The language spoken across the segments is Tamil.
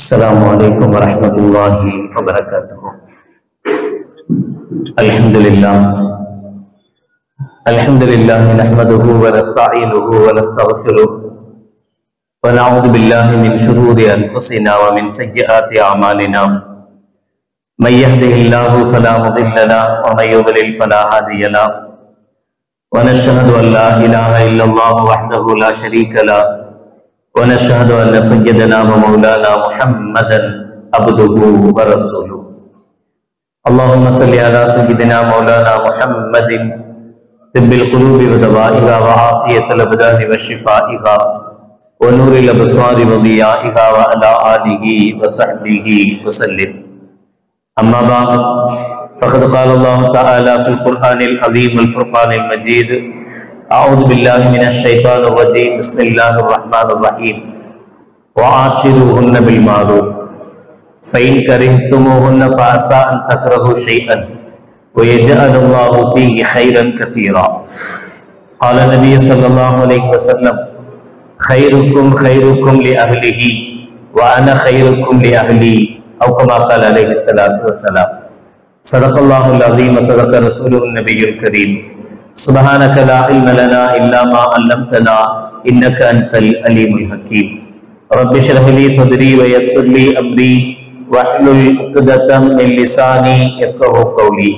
السلام عليكم ورحمة الله وبركاته. الحمد لله نحمده ونستعينه ونستغفره ونعوذ بالله من شرور أنفسنا ومن سيئات أعمالنا. من يهده الله فلا مضل له ومن يضلل فلا هادي له. ونشهد أن لا إله إلا الله وحده لا شريك له ونشهد أن سيدنا ومولانا محمدا عبده ورسوله. اللهم صل على سيدنا مولانا محمد طب القلوب ودوائها وعافية الأبدان وشفائها ونور الأبصار وضيائها وعلى آله وصحبه وسلم. أما بعد فقد قال الله تعالى في القرآن العظيم والفرقان المجيد: أعوذ بالله من الشيطان الرجيم. بسم الله الرحمن الرحيم. وعاشروهن بالمعروف فإن كرهتموهن فعسى أن تكرهوا شيئا ويجعل الله فيه خيرا كثيرا. قال النبي صلى الله عليه وسلم: خيركم خيركم لأهله وأنا خيركم لأهلي، أو كما قال عليه الصلاة والسلام. صدق الله العظيم وصدق رسوله النبي الكريم. سبحانك لا علم لنا إلا ما علمتنا إنك أنت العليم الحكيم. رب اشرح لي صدري ويسر لي أمري واحلل عقدة من لساني يفقهوا قولي.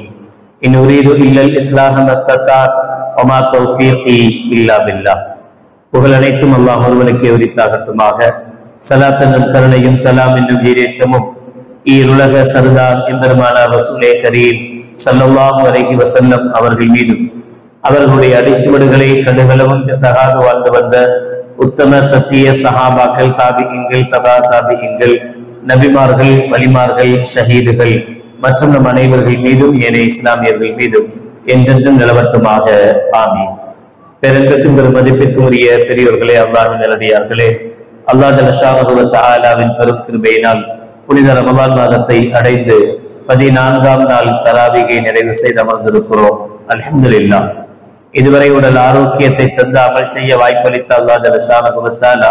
إن أريد إلا الإصلاح ما استطعت وما توفيقي إلا بالله. புகழ் அனைத்தும் அல்லாஹ் ஒருவனுக்கே உரித்தாகட்டுமாக. ஸலாத்தும் கருணையும் சலாம் என்னும் ஈரேற்றமும் ஈருலக சர்தார் எம்பெருமானார் ரசூலே கரீம் ஸல்லல்லாஹு அலைஹி வஸல்லம் அவர்கள் மீதும் அவர்களுடைய அடிச்சுவடுகளை கடுகளவும் சகாது வாழ்ந்து வந்த உத்தம சத்திய சஹாபாக்கள், தாபிஈன்கள், தபா தாபிஈன்கள், நபிமார்கள், வலிமார்கள், ஷஹீதுகள் மற்றும் நம் அனைவர்கள் மீதும் ஏனைய இஸ்லாமியர்கள் மீதும் என்றென்றும் நிலவட்டுமாக. ஆமீன். பெருந்திற்கும் பெரும் மதிப்பிற்கும் உரிய பெரியோர்களே, அல்லாஹ்வின் நல்லடியார்களே, அல்லாஹ் ஜல்லஷானஹு வ தஆலாவின் பெரும் கிருபையினால் புனித ரமலான் மாதத்தை அடைந்து 14ஆம் நாள் தராவிகை நிறைவு செய்து அமர்ந்திருக்கிறோம். அல்ஹம்துலில்லாஹ். இதுவரை உடல் ஆரோக்கியத்தை தந்து அமல் செய்ய வாய்ப்பளித்த அல்லாஹ் ஜல்லஷானஹு வ தஆலா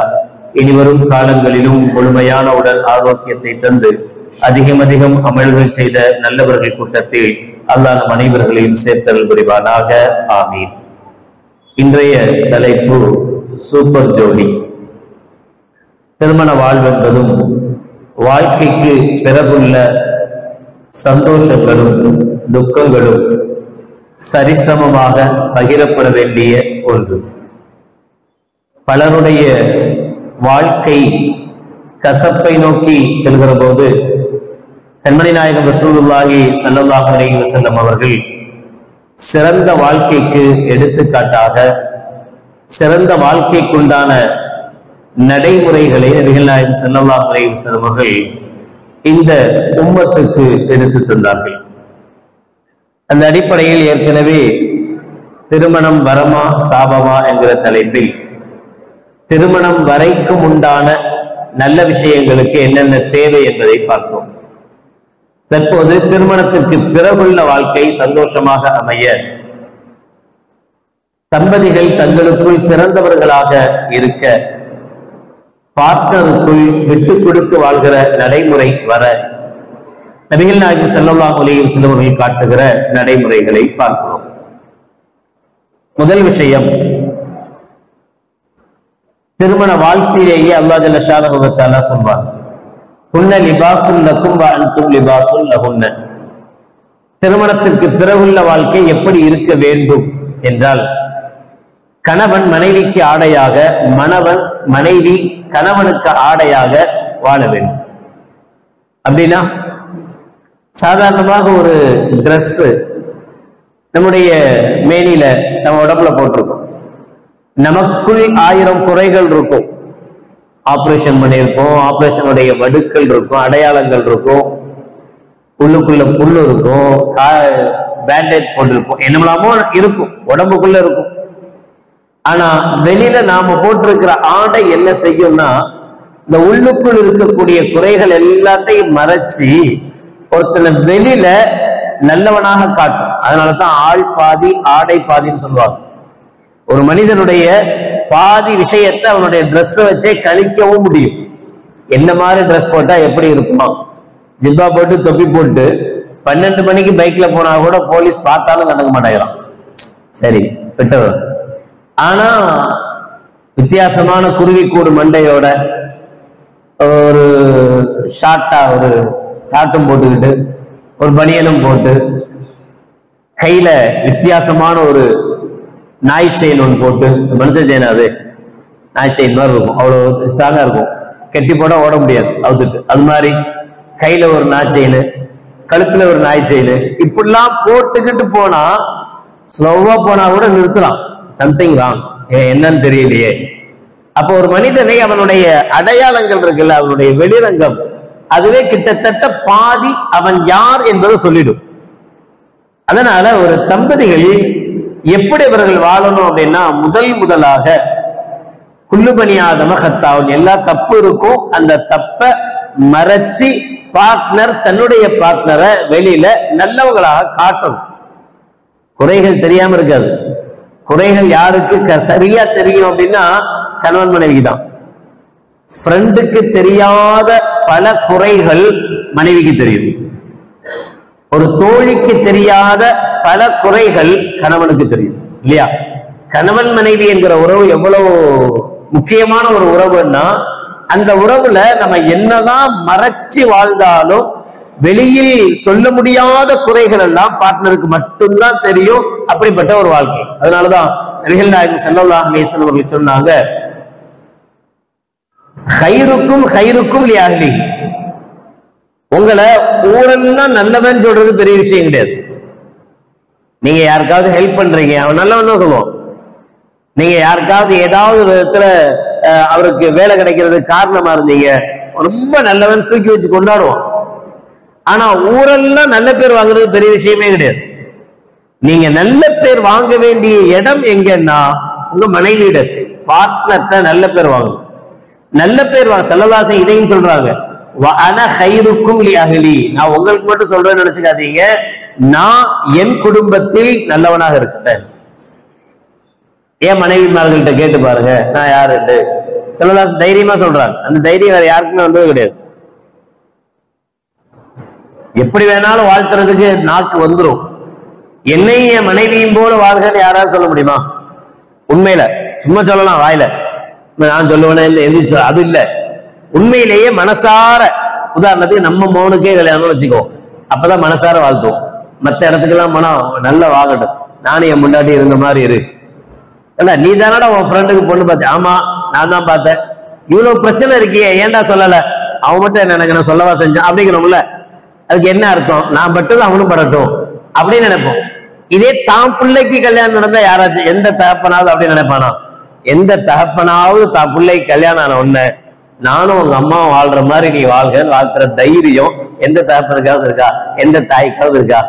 இனிவரும் காலங்களிலும் முழுமையான உடல் ஆரோக்கியத்தை தந்து அதிகம் அமல்கள் செய்த நல்லவர்கள் கூட்டத்தில் அல்லாஹ் நம் அனைவர்களையும் சேர்த்தல் புரிவானாக. ஆமீன். இன்றைய தலைப்பு சூப்பர் ஜோடி. திருமண வாழ்வென்பதும் வாழ்க்கைக்கு பிறகுள்ள சந்தோஷங்களும் துக்கங்களும் சரிசமமாக பகிரப்பட வேண்டிய ஒன்று. பலருடைய வாழ்க்கை கசப்பை நோக்கி செல்கிற போது கண்மணி நாயகம் ரசூலுல்லாஹி ஸல்லல்லாஹு அலைஹி வஸல்லம் அவர்கள் சிறந்த வாழ்க்கைக்கு எடுத்துக்காட்டாக சிறந்த வாழ்க்கைக்குண்டான நடைமுறைகளை நபிகள் நாயகம் ஸல்லல்லாஹு அலைஹி வஸல்லம் அவர்கள் இந்த உம்மத்துக்கு எடுத்து தந்தார்கள். அந்த அடிப்படையில் ஏற்கனவே திருமணம் வரமா சாபமா என்கிற தலைப்பில் திருமணம் வரைக்கும் உண்டான நல்ல விஷயங்களுக்கு என்னென்ன தேவை என்பதை பார்த்தோம். தற்போது திருமணத்திற்கு பிறகுள்ள வாழ்க்கை சந்தோஷமாக அமைய தம்பதிகள் தங்களுக்குள் சிறந்தவர்களாக இருக்க பார்ட்னருக்குள் விட்டு கொடுத்து வாழ்கிற நடைமுறை வர நபிகள் நாயகம் ஸல்லல்லாஹு அலைஹி வஸல்லம் அவர்கள் காட்டுகிற நடைமுறைகளை பார்க்கிறோம். முதல் விஷயம், திருமண வாழ்க்கையிலேயே அல்லாஹ் ஜல்லஷானஹு வ தஆலா சொல்வார்: குன்ன லிபாசுல் லகும் வ அன்தும் லிபாசுல் லஹுன்ன. திருமணத்திற்கு பிறகுள்ள வாழ்க்கை எப்படி இருக்க வேண்டும் என்றால், கணவன் மனைவிக்கு ஆடையாக, மனைவி கணவனுக்கு ஆடையாக வாழ வேண்டும். அப்படின்னா சாதாரணமாக ஒரு டிரெஸ் நம்முடைய மேனில நம்ம உடம்புல போட்டிருக்கோம். நமக்குள் 1000 குறைகள் இருக்கும். ஆபரேஷன் பண்ணியிருப்போம், ஆபரேஷனுடைய வடுக்கள் இருக்கும், அடையாளங்கள் இருக்கும், உள்ளுக்குள்ள புல்லு இருக்கும், பேண்டேஜ் போட்டிருப்போம், என்னமெல்லாமோ இருக்கும், உடம்புக்குள்ள இருக்கும். ஆனா வெளியில நாம போட்டிருக்கிற ஆடை என்ன செய்யும்னா, இந்த உள்ளுக்குள் இருக்கக்கூடிய குறைகள் எல்லாத்தையும் மறைச்சு ஒருத்தனை வெளியில நல்லவனாக காட்டும். அதனாலதான் ஆள் பாதி ஆடை பாதின்னு சொல்லுவாங்க. ஒரு மனிதனுடைய பாதி விஷயத்தை அவனுடைய ட்ரெஸ் வச்சே கணிக்கவும் முடியும். என்ன மாதிரி ட்ரெஸ் போட்டா எப்படி இருக்கும், ஜிப்பா போட்டு தொப்பி போட்டு 12 மணிக்கு பைக்ல போனா கூட போலீஸ் பார்த்தாலும் கண்டுக்க மாட்டேங்கிறான். சரி விட்டவர். ஆனா வித்தியாசமான குருவிக்கூடு மண்டையோட ஒரு ஷார்ட்டா ஒரு ஷார்ட்டும் போட்டுக்கிட்டு ஒரு பனியனும் போட்டு கையில வித்தியாசமான ஒரு நாய் செயின் ஒன்று போட்டு, மனுஷ செயின் அது நாய் செயின் மாதிரி இருக்கும், அவ்வளவு ஸ்ட்ராங்கா இருக்கும், கெட்டி போட ஓட முடியாது அவுத்துட்டு. அது மாதிரி கையில ஒரு நாய் செயின், கழுத்துல ஒரு நாய் செயின், இப்படிலாம் போட்டுக்கிட்டு போனா ஸ்லோவா போனா கூட நிறுத்தலாம். சம்திங் ராங், என்னன்னு தெரியலையே. அப்போ ஒரு மனிதனை அவனுடைய அடையாளங்கள் இருக்குல்ல, அவனுடைய வெளிரங்கம், அதுவே கிட்டத்தட்ட பாதி அவன் யார் என்பதை சொல்லிடும். அதனால ஒரு தம்பதிகள் எப்படி இவர்கள் வாழணும் அப்படின்னா, முதலாக குல்லுபனியாதம ஹத்தாவும், எல்லா தப்பு இருக்கும், அந்த தப்ப மறைச்சி பார்ட்னர் தன்னுடைய பார்ட்னரை வெளியில நல்லவங்களாக காட்டணும். குறைகள் தெரியாம இருக்காது. குறைகள் யாருக்கு சரியா தெரியும் அப்படின்னா கணவன் மனைவிக்கு தான். ஃப்ரெண்டுக்கு தெரியாத பல குறைகள் மனைவிக்கு தெரியும். ஒரு தோழிக்கு தெரியாத பல குறைகள் கணவனுக்கு தெரியும் இல்லையா? கணவன் மனைவி என்கிற உறவு எவ்வளவு முக்கியமான ஒரு உறவுன்னா, அந்த உறவுல நம்ம என்னதான் மறைச்சு வாழ்ந்தாலும் வெளியில் சொல்ல முடியாத குறைகள் எல்லாம் பார்ட்னருக்கு மட்டும்தான் தெரியும். அப்படிப்பட்ட ஒரு வாழ்க்கை. அதனாலதான் நபிகள் நாயகம் ஸல்லல்லாஹு அலைஹி வஸல்லம் அவர்கள் சொன்னாங்க, ஹைருக்கும் லிஅஹ்லி. உங்களை ஊரெல்லாம் நல்லவன் சொல்றது பெரிய விஷயம் கிடையாது. நீங்க யாருக்காவது ஹெல்ப் பண்றீங்க, அவன் நல்லவன் தான் சொல்லுவான். நீங்க யாருக்காவது ஏதாவது விதத்துல அவருக்கு வேலை கிடைக்கிறது காரணமா இருந்தீங்க, ரொம்ப நல்லவன் தூக்கி வச்சு கொண்டாடுவான். ஆனா ஊரெல்லாம் நல்ல பேர் வாங்குறது பெரிய விஷயமே கிடையாது. நீங்க நல்ல பேர் வாங்க வேண்டிய இடம் எங்கன்னா உங்க மனைவியிடத்து, பார்ட்னர்ட்ட நல்ல பேர் வாங்கணும். நல்ல பேர் வாங்க. ஸல்லல்லாஹு இதையும் சொல்றாங்க, வஅன ஹைருக்கும் லிஅஹ்லி. நான் உங்களுக்கு மட்டும் சொல்றேன்னு நினைச்சுக்காதீங்க, நான் என் குடும்பத்தில் நல்லவனாக இருக்கிறேன். ஏன் மனைவிமார்கள்ட்ட கேட்டு பாருங்க நான் யாருன்னு. ஸல்லல்லாஹு தைரியமா சொல்றாங்க. அந்த தைரியம் வேற யாருக்குமே வந்தது கிடையாது. எப்படி வேணாலும் வாழ்த்துறதுக்கு நாக்கு வந்துடும். என்னையும் என் மனைவியும் போல வாழ்கன்னு யாராவது சொல்ல முடியுமா? உண்மையில சும்மா சொல்லலாம் வாயில, நான் சொல்லுவேன் அது இல்ல. உண்மையிலேயே மனசார, உதாரணத்துக்கு நம்ம மோனுக்கே கல்யாணம்னு வச்சுக்கோ, அப்பதான் மனசார வாழ்த்துவோம். மற்ற இடத்துக்கெல்லாம் மனம் நல்லா வாங்கட்டும், நானும் என் முன்னாடி இருந்த மாதிரி இரு. நீ தானடா உன் ஃப்ரெண்டுக்கு பொண்ணு பார்த்த? ஆமா நான் தான் பார்த்தேன். இவ்வளவு பிரச்சனை இருக்கியே ஏன்டா சொல்லல? அவன் மட்டும் என்ன எனக்கு நான் சொல்லவா செஞ்சான் அப்படிங்கிறோம்ல. அதுக்கு என்ன அர்த்தம்? நான் பட்டது அவனும் படட்டும் அப்படின்னு நினைப்போம். இதே தான் பிள்ளைக்கு கல்யாணம் நடந்தா யாராச்சும் எந்த தகப்பனாவது அப்படி நினைப்பானா? எந்த தகப்பனாவது தான் பிள்ளைக்கு கல்யாணம் ஆன உடனே நானும் உங்க அம்மாவும் வாழ்ற மாதிரி நீ வாழ்கன்னு வாழ்த்துற தைரியம் எந்த தகப்பனுக்காவது இருக்கா? எந்த தாய்க்காவது இருக்கா?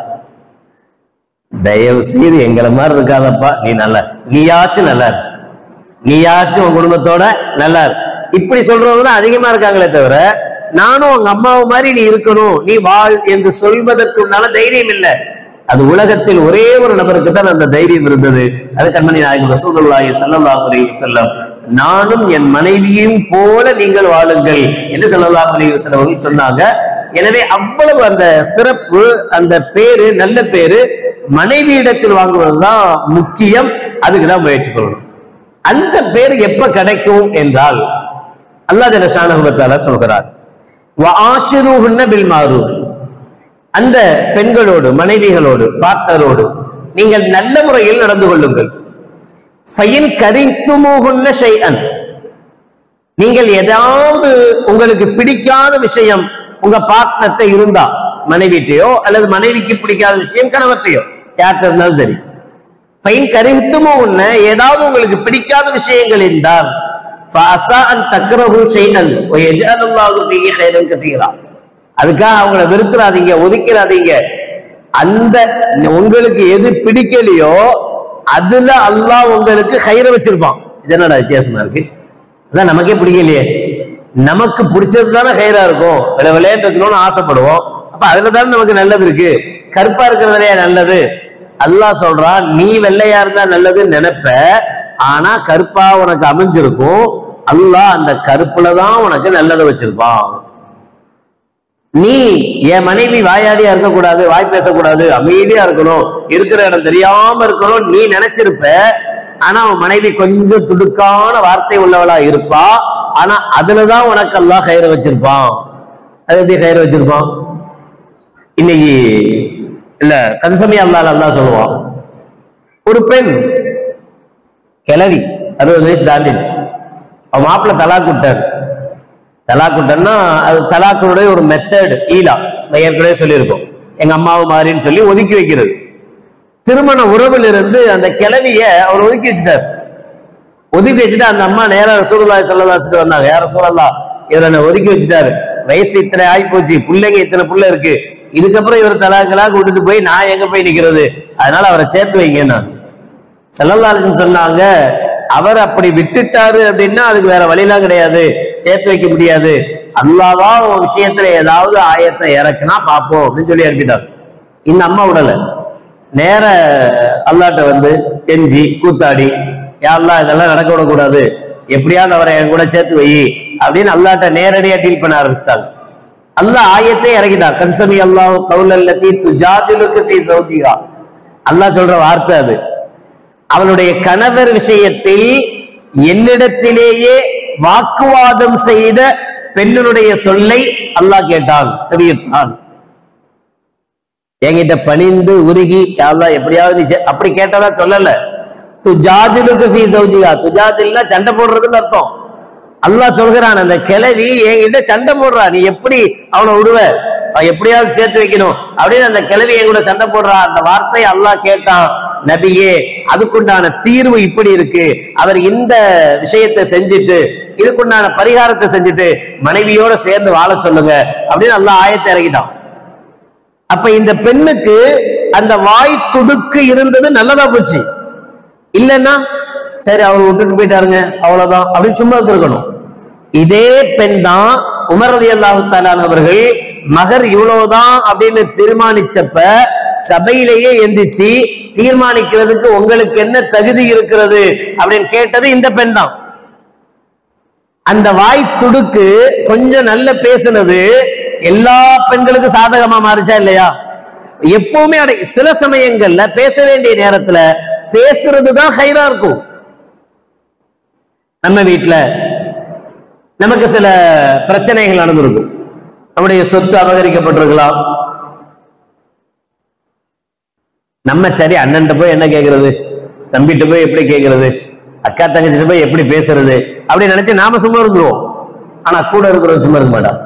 தயவு செய்து எங்களை மாதிரி இருக்காதப்பா, நீ நல்லா, நீயாச்சும் நல்லா இரு, நீயாச்சும் உன் குடும்பத்தோட நல்லா இரு. இப்படி சொல்றவங்க தான் அதிகமா இருக்காங்களே தவிர, நானும் உங்க அம்மாவு மாதிரி நீ இருக்கணும், நீ வாழ் என்று சொல்வதற்கு உண்டான தைரியம் இல்லை. அது உலகத்தில் ஒரே ஒரு நபருக்கு தான் அந்த தைரியம் இருந்தது. அது கண்மணி நாயகம் ரசூலுல்லாஹி ஸல்லல்லாஹு அலைஹி வஸல்லம், நானும் என் மனைவியும் போல நீங்கள் வாழுங்கள் என்று ஸல்லல்லாஹு அலைஹி வஸல்லம் அவர்கள் சொன்னாங்க. எனவே அவ்வளவு அந்த சிறப்பு, அந்த பேரு, நல்ல பேரு மனைவியிடத்தில் வாங்குவதுதான் முக்கியம். அதுக்குதான் முயற்சி பண்ணணும். அந்த பேர் எப்ப கிடைக்கும் என்றால் அல்லாஹ் ஜல்ல ஷானஹு வ தஆலா சொல்கிறார், வஆஷிருஹுன்ன பில் மஅரூஃப். அந்த பெண்களோடு, மனைவிகளோடு, பார்ட்னரோடு நீங்கள் நல்ல முறையில் நடந்து கொள்ளுங்கள். ஃபைன் கரிஹ்துமூஹுன்ன ஷைஅன். நீங்கள் ஏதாவது உங்களுக்கு பிடிக்காத விஷயம் உங்க பார்ட்னர்ட்ட இருந்தா, மனைவிட்டையோ அல்லது மனைவிக்கு பிடிக்காத விஷயம் கணவர்ட்டையோ யார்கிட்ட இருந்தாலும் சரி, ஃபைன் கரிஹ்துமூஹுன்ன, ஏதாவது உங்களுக்கு பிடிக்காத விஷயங்கள் இருந்தால், ஃபஅஸா அன் தக்ரஹு ஷைஅன் வ யஜ்அலுல்லாஹு ஃபீஹி கைரன் கதீரா. அதுக்காக அவங்கள வெறுத்துறாதீங்க, ஒதுக்கிறாதீங்க. அந்த உங்களுக்கு எது பிடிக்கலையோ அதுல அல்லாஹ் உங்களுக்கு கைர வச்சிருப்பான். இது என்னடா வித்தியாசமா இருக்கு? அதான் நமக்கே பிடிக்கலையே, நமக்கு பிடிச்சது தானே கைரா இருக்கும். விளையாட்டு இருக்கணும்னு ஆசைப்படுவோம், அப்ப அதுல தானே நமக்கு நல்லது இருக்கு. கருப்பா இருக்கிறதுலையா நல்லது? அல்லாஹ் சொல்றான், நீ வெள்ளையா இருந்தா நல்லதுன்னு நினைப்ப, ஆனா கருப்பா உனக்கு அமைஞ்சிருக்கும். அல்லாஹ் அந்த கருப்புல தான் உனக்கு நல்லதை வச்சிருப்பான். நீ என் மனைவி வாயாடியா இருக்கக்கூடாது, வாய் பேசக்கூடாது, அமைதியா இருக்கணும், இருக்கிற இடம் தெரியாம இருக்கணும் நீ நினைச்சிருப்ப. ஆனா அவன் மனைவி கொஞ்சம் துடுக்கான வார்த்தை உள்ளவளா இருப்பா. ஆனா அதுலதான் உனக்கு அல்லாஹ் கயிறு வச்சிருப்பான். அது எப்படி கயிறு வச்சிருப்பான்? இன்னைக்கு இல்ல கன்சமி அல்லாஹ் சொல்லுவான், ஒரு பெண் கிளவி 60 வயசு தாண்டிச்சு, அவன் மாப்பிள்ள தலாக் விட்டார். தலாக் விட்டா அது தலாக்குடைய ஒரு மெத்தட் ஈலா ஏற்கனவே சொல்லியிருக்கோம். எங்க அம்மாவை மாறின்னு சொல்லி ஒதுக்கி வைக்கிறது. திருமண உறவில் இருந்து அந்த கிளவிய அவர் ஒதுக்கி வச்சுட்டார். ஒதுக்கி வச்சுட்டு அந்த அம்மா நேரா ரசூலுல்லாஹி ஸல்லல்லாஹு அலைஹி வஸல்லம் வந்தாங்க. யார் ரசூலல்லாஹ், இவர் என்ன ஒதுக்கி வச்சுட்டாரு, வயசு இத்தனை ஆகி போச்சு, பிள்ளைங்க இத்தனை புள்ள இருக்கு, இதுக்கப்புறம் இவர் தலாக்கெல்லாம் விட்டுட்டு போய் நான் எங்க போய் நிக்கிறது, அதனால அவரை சேர்த்து வைங்கன்னா ஸல்லல்லாஹு அலைஹி வஸல்லம் சொன்னாங்க. அவர் அப்படி விட்டுட்டாரு அப்படின்னா அதுக்கு வேற வழியெல்லாம் கிடையாது, சேர்த்து வைக்க முடியாது. அல்லாஹ்வா ஒரு விஷயத்துல ஏதாவது ஆயத்தை இறக்குனா பார்ப்போம் அப்படின்னு சொல்லி அனுப்பிட்டார். இந்த அம்மா உடல நேர அல்லாட்ட வந்து கெஞ்சி கூத்தாடி, யா அல்லாஹ் இதெல்லாம் நடக்க விடக்கூடாது, எப்படியாவது அவரை என் கூட சேர்த்து வை அப்படின்னு அல்லாட்ட நேரடியா டீல் பண்ண ஆரம்பிச்சிட்டாங்க. அல்லாஹ் ஆயத்தை இறக்கிட்டான். கன்சமி அல்லாஹ் கௌலல்லதி துஜாதிலுக்கு ஃபீ ஸௌஜிஹா. அல்லாஹ் சொல்ற வார்த்தை அது. அவளுடைய கணவர் விஷயத்தில் என்னிடத்திலேயே வாக்குவாதம் செய்த பெண்ணுடைய சொல்லை அல்லாஹ் கேட்டான், செவியுற்றான். என்கிட்ட பணிந்து உருகி அல்லாஹ் எப்படியாவது அப்படி கேட்டதா சொல்லல. துஜாதிலுக்கு ஃபீ ஸௌஜிஹா, துஜாதில்னா சண்டை போடுறதுன்னு அர்த்தம். அல்லாஹ் சொல்கிறான், அந்த கிழவி என்கிட்ட சண்டை போடுறா, நீ எப்படி அவனை விடுவ, எப்படியாவது சேர்த்து வைக்கணும் அப்படின்னு அந்த கிழவி என் கூட சண்டை போடுறா. அந்த வார்த்தை அல்லாஹ் கேட்டான், நபியே அதுக்குண்டான தீர்வு இப்படி இருக்கு, அவர் இந்த விஷயத்தை செஞ்சுட்டு இதுக்குண்டான பரிகாரத்தை செஞ்சுட்டு மனைவியோட சேர்ந்து வாழ சொல்லுங்க அப்படின்னு அல்லாஹ் ஆயத்தை இறக்கிட்டான். அப்ப இந்த பெண்ணுக்கு அந்த வாய் துடுக்கு இருந்தது நல்லதா போச்சு. இல்லைன்னா சரி அவர் விட்டுட்டு போயிட்டாருங்க அவ்வளவுதான் அப்படின்னு சும்மா இருக்கணும். இதே பெண் தான் உமர் ரலியல்லாஹு தஆலா அவர்கள் மகர் இவ்வளவுதான் அப்படின்னு தீர்மானிச்சப்ப சபையிலேயே எந்திரிச்சு தீர்மானிக்கிறதுக்கு உங்களுக்கு என்ன தகுதி இருக்கிறது அப்படின்னு கேட்டது இந்த பெண் தான். அந்த வாய் துடுக்கு கொஞ்சம் நல்ல பேசுனது எல்லா பெண்களுக்கும் சாதகமா மாறிச்சா இல்லையா? எப்பவுமே சில சமயங்கள்ல பேச வேண்டிய நேரத்துல பேசுறதுதான் ஹைரா இருக்கும். நம்ம வீட்டுல நமக்கு சில பிரச்சனைகள் நடந்திருக்கும். நம்முடைய சொத்து அபகரிக்கப்பட்டிருக்கலாம். நம்ம சரி அண்ணன்ட்ட போய் என்ன கேட்கறது, தம்பிட்டு போய் எப்படி கேட்கறது, அக்கா தங்கச்சிட்ட போய் எப்படி பேசுறது அப்படின்னு நினைச்சு நாம சும்மா இருந்துருவோம். ஆனா கூட இருக்கிறவங்க சும்மா இருக்க மாட்டான்.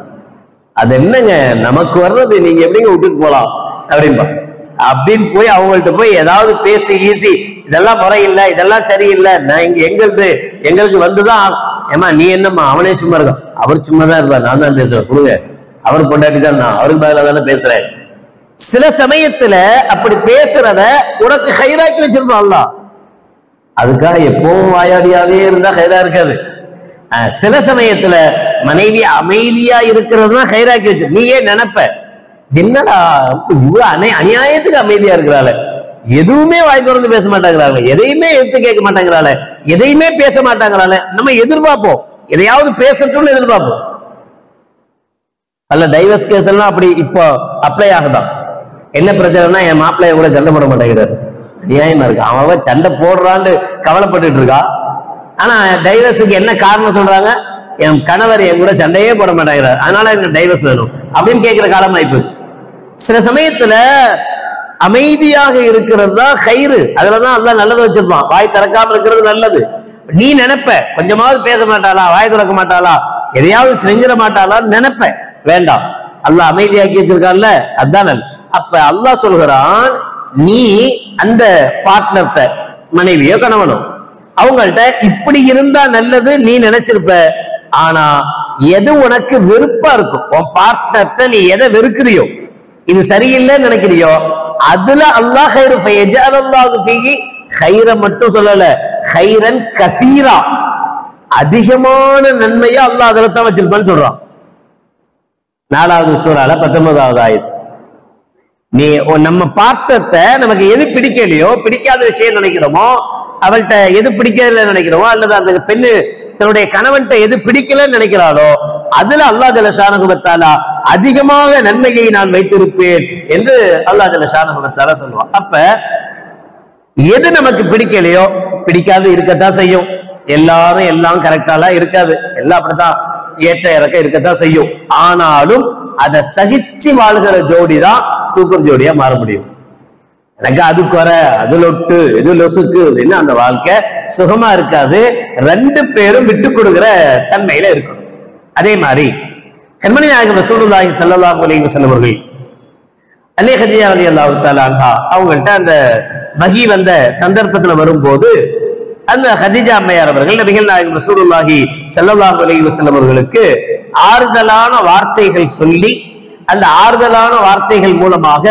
அது என்னங்க நமக்கு வர்றது, நீங்க எப்படிங்க விட்டுட்டு போலாம் அப்படின்பா. அப்படின்னு போய் அவங்கள்ட்ட போய் ஏதாவது பேசி ஈசி, இதெல்லாம் முறையில்லை, இதெல்லாம் சரியில்லை, நான் இங்க எங்களுக்கு வந்துதான். ஏமா நீ என்னம்மா அவனே சும்மா இருக்கான், அவர் சும்மா தான் இருப்பார், நான் தான் பேசுவேன், கொடுங்க, அவர் பொண்டாட்டி தான், நான் அவருக்கு பதிலாக தானே பேசுறேன். சில சமயத்துல அப்படி பேசுறத உனக்கு ஹைராக்கி வச்சிருப்பான் அல்லாஹ். அதுக்காக எப்பவும் வாயாடியாவே இருந்தா ஹைரா இருக்காது. சில சமயத்துல மனைவி அமைதியா இருக்கிறதுதான் ஹைராக்கி வச்சு. நீ ஏன் நினைப்ப, என்னடா இவ்வளவு அநியாயத்துக்கு அமைதியா இருக்கிறாள், எதுவுமே வாய் திறந்து பேச மாட்டாங்கிறாள், எதையுமே எடுத்து கேட்க மாட்டாங்கிறாள், எதையுமே பேச மாட்டாங்கிறாள், நம்ம எதிர்பார்ப்போம் எதையாவது பேசட்டும்னு எதிர்பார்ப்போம். அல்ல டைவர்ஸ் கேஸ் எல்லாம் அப்படி இப்போ அப்ளை ஆகுதான். என்ன பிரச்சனைனா என் மாப்பிள்ளைய கூட சண்டை போட மாட்டேங்கிறார். நியாயமா இருக்கு, அவன் சண்டை போடுறான்னு கவலைப்பட்டு இருக்கா. ஆனா டைவர்ஸுக்கு என்ன காரணம் சொல்றாங்க, என் கணவர் என் கூட சண்டையே போட மாட்டேங்கிறார், அதனால எனக்கு டைவர்ஸ் வேணும் அப்படின்னு கேட்கிற காலம் ஆயிப்போச்சு. சில சமயத்துல அமைதியாக இருக்கிறது தான் கயிறு, அதுலதான் அல்லாஹ் நல்லது வச்சிருப்பான். வாய் திறக்காம இருக்கிறது நல்லது. நீ நினைப்ப கொஞ்சமாவது பேச மாட்டாளா, வாய் திறக்க மாட்டாளா, எதையாவது செஞ்சிட மாட்டாளான்னு நினைப்ப, வேண்டாம், அல்லாஹ் அமைதியாக்கி வச்சிருக்கான்ல அதுதான். அப்ப அல்லாஹ் சொல்கிறான், நீ அந்த பார்ட்னர்ட்ட மனைவியோ கணவனோ அவங்கள்ட்ட இப்படி இருந்தா நல்லது நீ நினைச்சிருப்ப. ஆனா எது உனக்கு வெறுப்பா இருக்கும், உன் பார்ட்னர்ட்ட நீ எதை வெறுக்கிறியோ, இது சரியில்லைன்னு நினைக்கிறியோ, அதுல அல்லாஹ் ஹைரு ஃபயஜஅலல்லாஹு ஃபீஹி ஹைர மட்டும் சொல்லல, ஹைரன் கஸீரா, அதிகமான நன்மையா அல்லாஹ் அதுல தான் வச்சிருப்பான்னு சொல்றான். 4வது சூறால 19வது ஆயத்து. நீ நம்ம பார்த்தத நமக்கு எது பிடிக்கலையோ, பிடிக்காத விஷயம் நினைக்கிறோமோ, அவள்கிட்ட எது பிடிக்கல நினைக்கிறோமோ, அல்லது அந்த பெண்ணு தன்னுடைய கணவன்கிட்ட எது பிடிக்கலன்னு நினைக்கிறாளோ அதுல அல்லாஹ் ஜல்ல ஷானஹு வ தஆலா அதிகமாக நன்மையை நான் வைத்திருப்பேன் என்று அல்லாஹ் ஜல்ல ஷானஹு வ தஆலா சொல்லுவான். அப்ப எது நமக்கு பிடிக்கலையோ, பிடிக்காது இருக்கத்தான் செய்யும். எல்லாரும் எல்லாம் கரெக்டாலாம் இருக்காது, எல்லாம் அப்படித்தான் ஏற்ற இறக்க இருக்கத்தான் செய்யும். ஆனாலும் அதை சகிச்சு வாழ்கிற ஜோடி தான் சூப்பர் ஜோடியா மாற முடியும். எனக்கு அது குறை, அது லொட்டு, இது லொசுக்கு அப்படின்னு அந்த வாழ்க்கை சுகமா இருக்காது. ரெண்டு பேரும் விட்டு கொடுக்கிற தன்மையில இருக்கணும். அதே மாதிரி கண்மணி நாயகம் ரசூலுல்லாஹி ஸல்லல்லாஹு அலைஹி வஸல்லம் அவர்கள் அன்னை கதீஜா ரலியல்லாஹு தஆலா அன்ஹா அவங்கள்ட்ட அந்த வஹி வந்த சந்தர்ப்பத்துல வரும்போது அந்த கதீஜா அம்மையார் அவர்கள் நபிகள் நாயகம் ரசூலுல்லாஹி ஸல்லல்லாஹு அலைஹி வஸல்லம் அவர்களுக்கு ஆறுதலான வார்த்தைகள் சொல்லி அந்த ஆறுதலான வார்த்தைகள் மூலமாக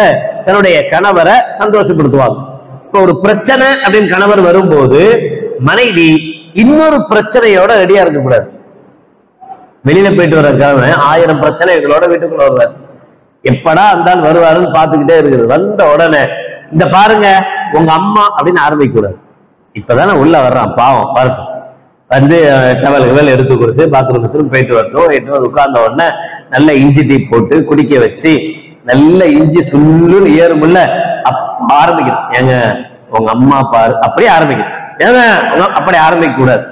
தன்னுடைய கணவரை சந்தோஷப்படுத்துவாங்க. இப்போ ஒரு பிரச்சனை அப்படின்னு கணவர் வரும்போது மனைவி இன்னொரு பிரச்சனையோட ரெடியா இருக்கக்கூடாது. வெளியில போயிட்டு வர கணவன் 1000 பிரச்சனைகளோட வீட்டுக்குள்ள வருவார். எப்படா இருந்தாலும் வருவாருன்னு பார்த்துக்கிட்டே இருக்குது. வந்த உடனே இந்த பாருங்க உங்க அம்மா அப்படின்னு ஆரம்பிக்க கூடாது. இப்பதானே உள்ள வர்றான், பாவம் பார்த்து வந்து டவல்கள் எடுத்து கொடுத்து பாத்ரூம் போயிட்டு வரட்டும். உட்கார்ந்த உடனே நல்ல இஞ்சி டீ போட்டு குடிக்க வச்சு நல்ல இஞ்சி சுள்ளுன்னு ஏறுமுல்ல, அப்ப ஆரம்பிக்கணும். ஏங்க உங்க அம்மா பாரு, அப்படியே ஆரம்பிக்கணும். ஏங்க அப்படி ஆரம்பிக்க கூடாது.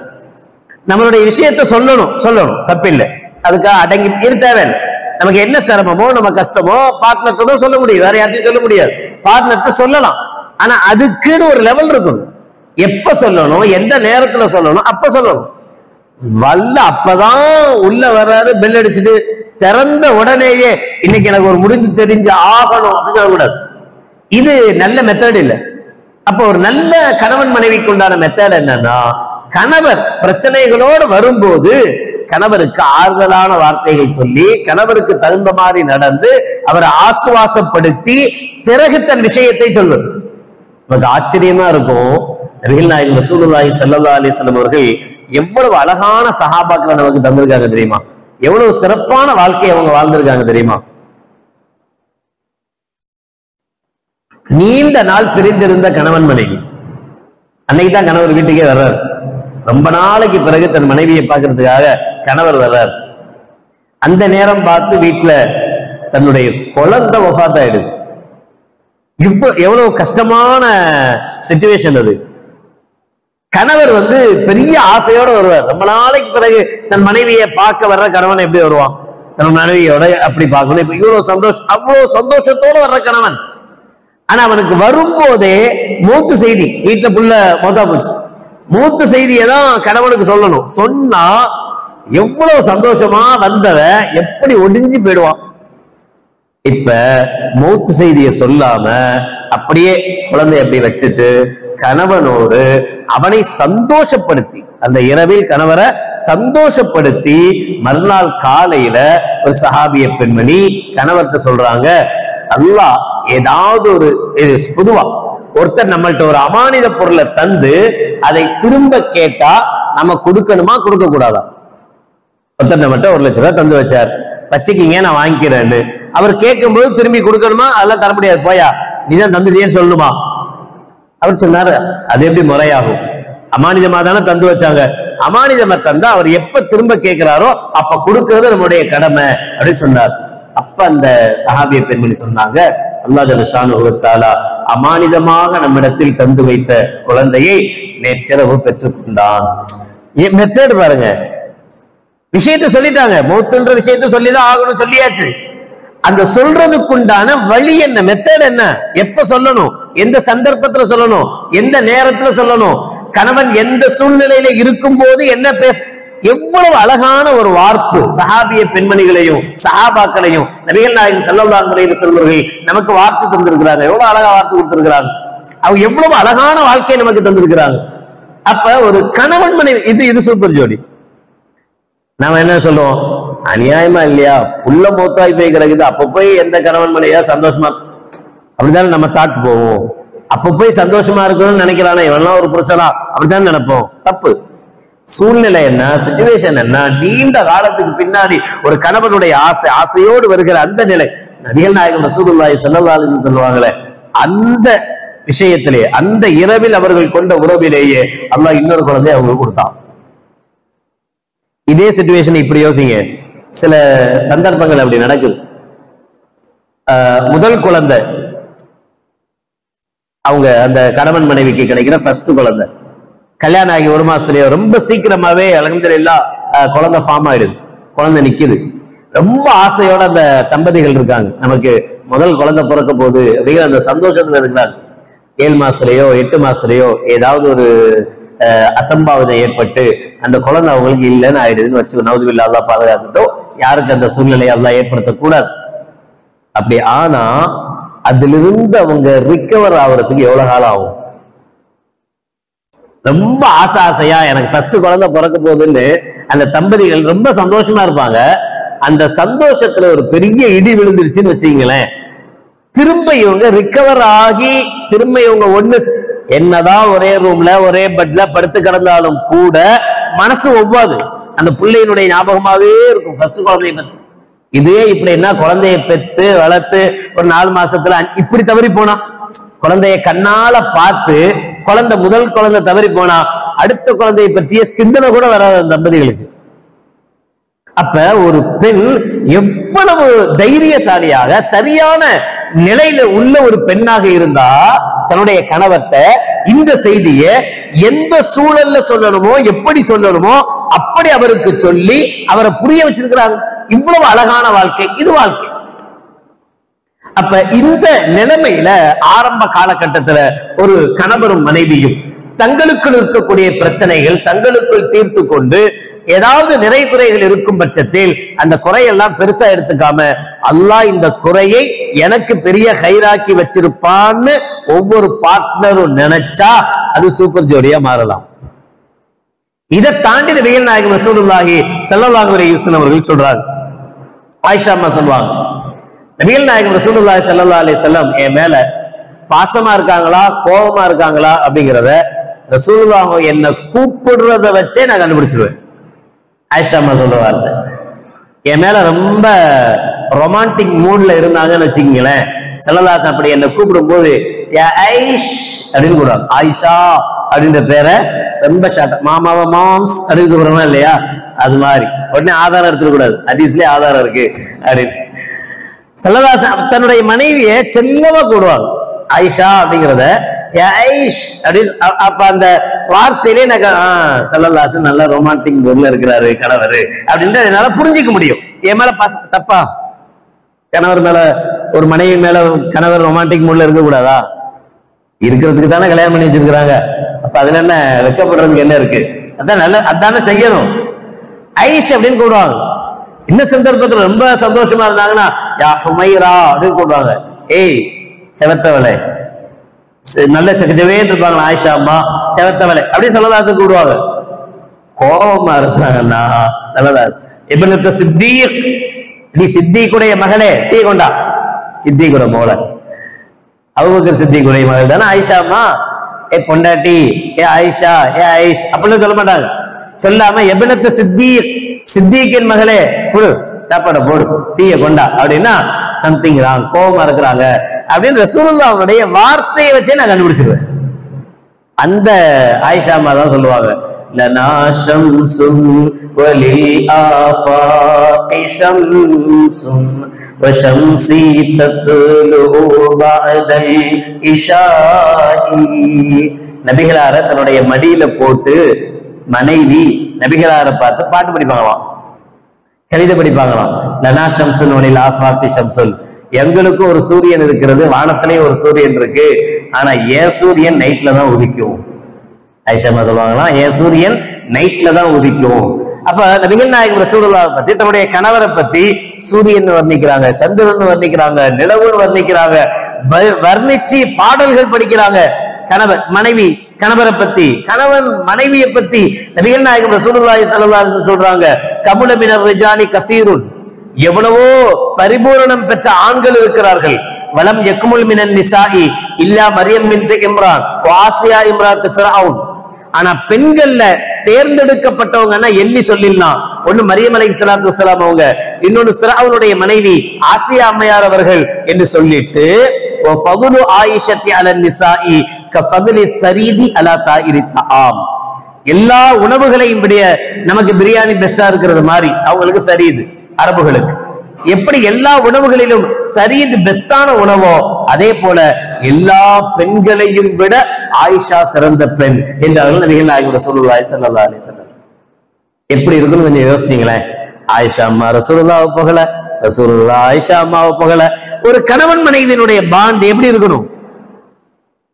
நம்மளுடைய விஷயத்த சொல்லணும் தப்பில்லை. அதுக்காக அடங்கி இது தேவையில்லை. நமக்கு என்ன சிரமமோ நம்ம கஷ்டமோ பார்ட்னர்கிட்ட தான் சொல்ல முடியும், வேற யார்ட்டையும் சொல்ல முடியாது. பார்ட்னர்கிட்ட சொல்லலாம், ஆனா அதுக்குன்னு ஒரு லெவல் இருக்கணும். எப்ப சொல்லணும், எந்த நேரத்துல சொல்லணும், அப்ப சொல்லணும். அப்பதான் உள்ள வர்றாரு, பெல் அடிச்சுட்டு திறந்த உடனேயே இன்னைக்கு எனக்கு ஒரு முடிஞ்சு தெரிஞ்சு ஆகணும் அப்படின்னு சொல்லக்கூடாது. இது நல்ல மெத்தட் இல்லை. அப்ப ஒரு நல்ல கணவன் மனைவிக்கு உண்டான மெத்தட் என்னன்னா, கணவர் பிரச்சனைகளோடு வரும்போது கணவருக்கு ஆறுதலான வார்த்தைகள் சொல்லி கணவருக்கு தகுந்த மாதிரி நடந்து அவரை ஆசுவாசப்படுத்தி பிறகு தன் விஷயத்தை சொல்வது. நமக்கு ஆச்சரியமா இருக்கும். நபிகள் நாயகம் ரசூலுல்லாஹி ஸல்லல்லாஹு அலைஹி வஸல்லம் அவர்கள் எவ்வளவு அழகான சஹாபாக்களை நமக்கு தந்திருக்காங்க தெரியுமா? எவ்வளவு சிறப்பான வாழ்க்கையை அவங்க வாழ்ந்திருக்காங்க தெரியுமா? நீண்ட நாள் பிரிந்திருந்த கணவன் மனைவி, அன்னைக்கு தான் கணவர் வீட்டுக்கே வர்றாரு. ரொம்ப நாளைக்கு பிறகு தன் மனைவியை பார்க்கறதுக்காக கணவர் வர்றார். அந்த நேரம் பார்த்து வீட்டுல தன்னுடைய குழந்தை வஃபாத் ஆயிடுது. எவ்வளவு கஷ்டமான சிச்சுவேஷன் அது. கணவர் பெரிய ஆசையோட வருவார். ரொம்ப நாளைக்கு பிறகு தன் மனைவியை பார்க்க வர்ற கணவன் எப்படி வருவான்? தன் மனைவியோட அப்படி பார்க்கணும். இப்ப இவ்வளவு சந்தோஷம், அவ்வளவு சந்தோஷத்தோட வர்ற கணவன். ஆனா அவனுக்கு வரும்போதே மூத்து செய்தி, வீட்டுல புள்ள மொத்தா போச்சு, மூத்து செய்தியை தான் கணவனுக்கு சொல்லணும். சொன்னா எவ்வளவு சந்தோஷமா வந்தவ எப்படி ஒடிஞ்சு போயிடுவான். இப்ப மூத்து செய்தியை சொல்லாம அப்படியே குழந்தைய அப்படி வச்சுட்டு கணவனோடு அவனை சந்தோஷப்படுத்தி, அந்த இரவில் கணவரை சந்தோஷப்படுத்தி மறுநாள் காலையில ஒரு சஹாபிய பெண்மணி கணவர்கிட்ட சொல்றாங்க, அல்லாஹ் ஏதாவது ஒரு பொதுவா ஒருத்தர் நம்மள்ட்ட ஒரு அமானித பொருளை தந்து அதை திரும்ப கேட்டா நம்ம கொடுக்கணுமா கொடுக்க கூடாதா? ஒருத்தர் நம்மகிட்ட 1 லட்சம் ரூபாய் தந்து வச்சார், வச்சுக்கிங்க நான் வாங்கிக்கிறேன்னு. அவர் கேட்கும்போது திரும்பி கொடுக்கணுமா? அதெல்லாம் தர முடியாது, போயா நீதான் தந்துட்டேன்னு சொல்லணுமா? அவர் சொன்னாரு, அது எப்படி முறையாகும்? அமானிதமா தானே தந்து வச்சாங்க, அமானிதமா தந்தா அவர் எப்ப திரும்ப கேட்கிறாரோ அப்ப கொடுக்கிறது நம்முடைய கடமை அப்படின்னு சொன்னார். அப்ப அந்த சஹாபிய பெண்மணி சொன்னாங்க, அல்லாஹ் ஜல்ல ஷானுஹு வ தஆலா அமானிதமாக நம்மிடத்தில் தந்து வைத்த குழந்தையை நேற்றிரவு பெற்றுக்கொண்டான். மெத்தட் பாருங்க, விஷயத்தை சொல்லிட்டாங்க, மௌத்துன்ற விஷயத்தை சொல்லிதான் ஆகணும், சொல்லியாச்சு. அந்த சொல்றதுக்குண்டான வழி என்ன, மெத்தட் என்ன, எப்ப சொல்லணும், எந்த சந்தர்ப்பத்துல சொல்லணும், எந்த நேரத்துல சொல்லணும், கணவன் எந்த சூழ்நிலையில இருக்கும் போது என்ன பேச, எவ்வளவு அழகான ஒரு வார்ப்பு சஹாபிய பெண்மணிகளையும் சஹாபாக்களையும் நபிகள் நாயகம் ஸல்லல்லாஹு அலைஹி வஸல்லம் நமக்கு வார்த்தை தந்திருக்கிறாங்க. எவ்வளவு அழகா வார்த்தை கொடுத்திருக்கிறாங்க. அவங்க எவ்வளவு அழகான வாழ்க்கையை நமக்கு தந்திருக்கிறாங்க. அப்ப ஒரு கணவன் மனைவி இது சூப்பர் ஜோடி. நாம என்ன சொல்லுவோம், அநியாயமா இல்லையா, புள்ள மௌத்தாய் போய் கிடக்குது, அப்ப போய் எந்த கணவன் மனைவியா சந்தோஷமா, அப்படித்தானே நம்ம தாட்டு போவோம். அப்ப போய் சந்தோஷமா இருக்கணும்னு நினைக்கிறானே இவெல்லாம் ஒரு பிரச்சனை, அப்படித்தானே நினைப்போம். தப்பு. சூழ்நிலை என்ன, சிச்சுவேஷன் என்ன, நீண்ட காலத்துக்கு பின்னாடி ஒரு கணவனுடைய ஆசையோடு வருகிற அந்த நிலை, நபிகள் நாயகம் ரசூலுல்லாஹி ஸல்லல்லாஹு அலைஹி வஸல்லம் சொல்லுவாங்களே, அந்த விஷயத்திலே அந்த இரவில் அவர்கள் கொண்ட உறவிலேயே அல்லாஹ் இன்னொரு குழந்தையை அவங்களுக்கு கொடுத்தான். இதே சிச்சுவேஷன் இப்படி யோசிங்க. சில சந்தர்ப்பங்கள் அப்படி நடக்குது. முதல் குழந்தை அவங்க அந்த கணவன் மனைவிக்கு கிடைக்கிற ஃபர்ஸ்ட் குழந்தை, கல்யாணம் ஆகி 1 மாசத்துலயோ ரொம்ப சீக்கிரமாவே அல்ஹம்துலில்லாஹ் குழந்தை ஃபார்ம் ஆயிடுது, குழந்தை நிக்குது. ரொம்ப ஆசையோட அந்த தம்பதிகள் இருக்காங்க, நமக்கு முதல் குழந்தை பிறக்க போகுது அப்படிங்கிற அந்த சந்தோஷத்துல இருக்கிறாங்க. 7 மாசத்துலயோ 8 மாசத்துலயோ ஏதாவது ஒரு அசம்பாவிதம் ஏற்பட்டு அந்த குழந்தை அவங்களுக்கு இல்லைன்னு ஆயிடுதுன்னு வச்சு, நவுதுபில்லாஹ் அல்லாஹ் பாதுகாக்கட்டும், யாருக்கு அந்த சூழ்நிலையை அல்லாஹ் ஏற்படுத்தக்கூடாது. அப்படி ஆனா அதிலிருந்து அவங்க ரிகவர் ஆகுறதுக்கு எவ்வளவு காலம் ஆகும்? ரொம்ப ஆசையா எனக்கு ஃபர்ஸ்ட் குழந்தை பிறக்க போகுதுன்னு அந்த தம்பதிகள் ரொம்ப சந்தோஷமா இருப்பாங்க. அந்த சந்தோஷத்துல ஒரு பெரிய இடி விழுந்துருச்சுன்னு வச்சுங்களேன், திரும்ப இவங்க ரிகவர் ஆகி திரும்ப இவங்க ஒண்ணு, என்னதான் ஒரே ரூம்ல ஒரே பெட்ல படுத்து கிடந்தாலும் கூட மனசு ஒவ்வாது, அந்த பிள்ளையினுடைய ஞாபகமாவே இருக்கும் ஃபர்ஸ்ட் குழந்தைய பத்தி. இதே இப்படி என்ன குழந்தைய பெத்து வளர்த்து ஒரு 4 மாசத்துல இப்படி தவறி போனா, குழந்தைய கண்ணால பார்த்து குழந்தை முதல் குழந்தை தவறி போனா அடுத்த குழந்தையை பற்றிய சிந்தனை கூட வராது அந்த தம்பதிகளுக்கு. அப்ப ஒரு பெண் எவ்வளவு தைரியசாலியாக சரியான நிலையில உள்ள ஒரு பெண்ணாக இருந்தா தன்னுடைய கணவர்கிட்ட இந்த செய்தியை எந்த சூழல்ல சொல்லணுமோ எப்படி சொல்லணுமோ அப்படி அவருக்கு சொல்லி அவரை புரிய வச்சிருக்கிறாங்க. இவ்வளவு அழகான வாழ்க்கை இது வாழ்க்கை. அப்ப இந்த நிலைமையில ஆரம்ப காலகட்டத்துல ஒரு கணவரும் மனைவியும் தங்களுக்குள் இருக்கக்கூடிய பிரச்சனைகள் தங்களுக்குள் தீர்த்து கொண்டு ஏதாவது நிறை குறைகள் இருக்கும் பட்சத்தில் அந்த குறையெல்லாம் பெருசா எடுத்துக்காம அல்லாஹ் இந்த குறையை எனக்கு பெரிய ஹைராக்கி வச்சிருப்பான்னு ஒவ்வொரு பார்ட்னரும் நினைச்சா அது சூப்பர் ஜோடியா மாறலாம். இதை தாண்டி நபிகள் நாயகம் ரசூலுல்லாஹி ஸல்லல்லாஹு அலைஹி வஸல்லம் அவர்கள் சொல்றாங்க. ஆயிஷா அம்மா சொல்லுவாங்க, நபிகள் நாயகம் ரசூலுல்லாஹி ஸல்லல்லாஹு அலைஹி வஸல்லம் என் மேல பாசமா இருக்காங்களா கோபமா இருக்காங்களா அப்படிங்கிறத ரசூலுல்லாஹ் என்ன கூப்பிடுறத வச்சே நான் கண்டுபிடிச்சிருவேன். ஆயிஷா அம்மா சொல்ற வார்த்தை, என் மேல ரொம்ப ரொமான்டிக் மூட்ல இருந்தாங்கன்னு வச்சுக்கீங்களேன், ஸல்லல்லாஹு அப்படி என்ன கூப்பிடும் போது ஐஷ் அப்படின்னு கூடுவாங்க. ஆயிஷா அப்படின்ற பேரை ரொம்ப ஷார்ட்டா மாமாவா மாம்ஸ் அப்படின்னு கூப்பிடுறோமா இல்லையா, அது மாதிரி உடனே ஆதாரம் எடுத்துக்க கூடாது, ஹதீஸ்லயே ஆதாரம் இருக்கு அப்படின்னு. ஸல்லல்லாஹு தன்னுடைய மனைவியை செல்லமா கூடுவாங்க ஆயிஷா அப்படிங்கிறத ஐஷ் அப்படின்னு. அப்ப அந்த வார்த்தையிலே எனக்கு ஸல்லல்லாஹு நல்ல ரொமான்டிக் மூட்ல இருக்கிறாரு கணவர் அப்படின்ட்டு என்னால புரிஞ்சிக்க முடியும். என் மேல தப்பா? கணவர் மேல ஒரு மனைவி மேல கணவர் ரொமான்டிக் மூட்ல இருக்க கூடாதா? இருக்கிறதுக்கு தானே கல்யாணம் பண்ணி வச்சிருக்கிறாங்க. அப்ப அதுல என்ன வெக்கப்படுறதுக்கு என்ன இருக்கு? அதான் நல்ல அதானே செய்யணும். ஐஷ் அப்படின்னு கூடுவாங்க. இந்த சந்தர்ப்பத்துல ரொம்ப சந்தோஷமா இருந்தாங்கன்னா யா ஹுமைரா அப்படின்னு கூடுவாங்க. ஏய் செவத்தவளை, நல்ல சகஜவேன்னு இருப்பாங்களா ஆயிஷா அம்மா, செவத்தவளை அப்படின்னு ஸல்லல்லாஹு கூடுவாங்க. கோபமா இருந்தாங்கன்னா ஸல்லல்லாஹு இப்னத்து சித்தீக், நீ சித்திக்குடைய மகளே டீ கொண்டா, சித்திக்குடைய மோளை அபூபக்கர் சித்திக்குடைய மகள் தானே ஆயிஷா அம்மா, ஏ பொண்டாட்டி ஏ ஆயிஷா ஏ ஆயிஷ் அப்படின்னு சொல்ல மாட்டாங்க. சொல்லாம இப்னத்து சித்தீக், சித்திக்கின் மகளே குடு சாப்பாட போடு டீய கொண்டா அப்படின்னா சம்திங் ராங், கோபமா இருக்கிறாங்க அப்படின்னு ரசூலுல்லாஹ்வுடைய வார்த்தையை வச்சே நான் கண்டுபிடிச்சிருவேன். அந்த ஆயிஷா அம்மா தான் சொல்லுவாங்க, லனா ஷம்சுன் வலில் ஆஃபாகி ஷம்சுன் வ ஷம்ஸி தத்லு பஅதல் இஷாஇ. நபிகளார தன்னுடைய மடியில போட்டு மனைவி நபிகளார பார்த்து பாட்டு படிப்பாங்களாம், கவிதை படிப்பாங்களாம். லனா ஷம்சுன் வலில் ஆஃபாகி ஷம்சுன், எங்களுக்கு ஒரு சூரியன் இருக்கிறது, வானத்திலே ஒரு சூரியன் இருக்கு, ஆனா ஏன் சூரியன் நைட்ல தான் உதிக்கும். ஆயிஷா சொல்லுவாங்களாம், ஏன் சூரியன் நைட்ல தான் உதிக்கும். அப்ப நபிகள் நாயகம் ரசூலுல்லாஹ் பத்தி தன்னுடைய கணவரை பத்தி சூரியன் வர்ணிக்கிறாங்க, சந்திரன் வர்ணிக்கிறாங்க, நிலவுன்னு வர்ணிக்கிறாங்க, வர்ணிச்சு பாடல்கள் படிக்கிறாங்க. கணவர் மனைவி கணவரை பத்தி, கணவன் மனைவியை பத்தி நபிகள் நாயகம் ரசூலுல்லாஹி ஸல்லல்லாஹு அலைஹி வஸல்லம் சொல்றாங்க, கமுல மினர் ரிஜாலி கஸீருன், எவ்வளவோ பரிபூரணம் பெற்ற ஆண்கள் இருக்கிறார்கள். வலம் யக்முல் மினன் நிசாஇ இல்லா மரியம் பின்த் இம்ரான் வ ஆசியா இம்ராத் ஃபிரௌன். ஆனா பெண்கள்ல தேர்ந்தெடுக்கப்பட்டவங்கன்னா எண்ணி சொல்லிடலாம். ஒண்ணு மரியம் அலைஹிஸ்ஸலாத்து வஸ்ஸலாம் அவங்க, இன்னொன்னு ஃபிரௌனுடைய மனைவி ஆசியா அம்மையார் அவர்கள் என்று சொல்லிட்டு வ ஃபதுலு ஆயிஷத்தி அலன் நிசாஇ கஃபதுலி ஸரீதி அலா ஸாயிரி தஆம். எல்லா உணவுகளையும் விட நமக்கு பிரியாணி பெஸ்டா இருக்கிறது மாதிரி அவங்களுக்கு சரியது. அரபுகளுக்கு எப்படி எல்லா உணவுகளிலும் சரியது பெஸ்டான உணவோ, அதே போல எல்லா பெண்களையும் விட ஆயிஷா சிறந்த பெண் என்றார்கள் நபிகள் நாயகம் ரசூலுல்லாஹி ஸல்லல்லாஹு அலைஹி வஸல்லம். எப்படி இருக்குன்னு கொஞ்சம் யோசிச்சீங்களேன். ஆயிஷா அம்மா ரசூலுல்லாஹ் புகழ, ரசூலுல்லாஹ் ஆயிஷா அம்மாவை புகழ. ஒரு கணவன் மனைவியினுடைய பாண்ட் எப்படி இருக்கணும்?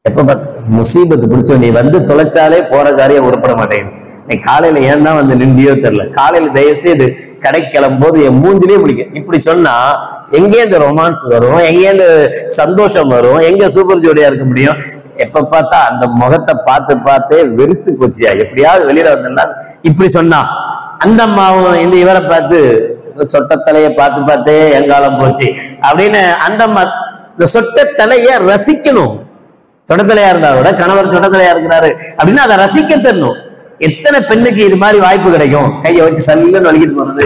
எப்ப முசீபத்து பிடிச்ச நீ வந்து தொலைச்சாலே போற காரியம் உருப்பட மாட்டேங்குது. நீ காலையில ஏன் தான் வந்து நின்றியோ தெரியல. காலையில தயவு செய்து கடை கிளம்பும் போது என் மூஞ்சிலே பிடிக்க. இப்படி சொன்னா எங்கே இந்த ரொமான்ஸ் வரும், எங்கே இந்த சந்தோஷம் வரும், எங்க சூப்பர் ஜோடியா இருக்க முடியும்? எப்ப பார்த்தா அந்த முகத்தை பார்த்து பார்த்தே வெறுத்து போச்சியா, எப்படியாவது வெளியில வந்தா இப்படி சொன்னா. அந்த அம்மாவும் இந்த இவரை பார்த்து சொட்ட தலையை பார்த்து பார்த்தே எங்காலம் போச்சு அப்படின்னு அந்த அம்மா இந்த சொட்ட தலைய ரசிக்கணும். சொட்டத்தலையா இருந்தா விட கணவர் சொட்டத்தலையா இருக்கிறாரு அப்படின்னா அதை ரசிக்க தரணும். எத்தனை பெண்ணுக்கு இது மாதிரி வாய்ப்பு கிடைக்கும்? கையை வச்சு சல்லுன்னு வலிக்கிட்டு போறது,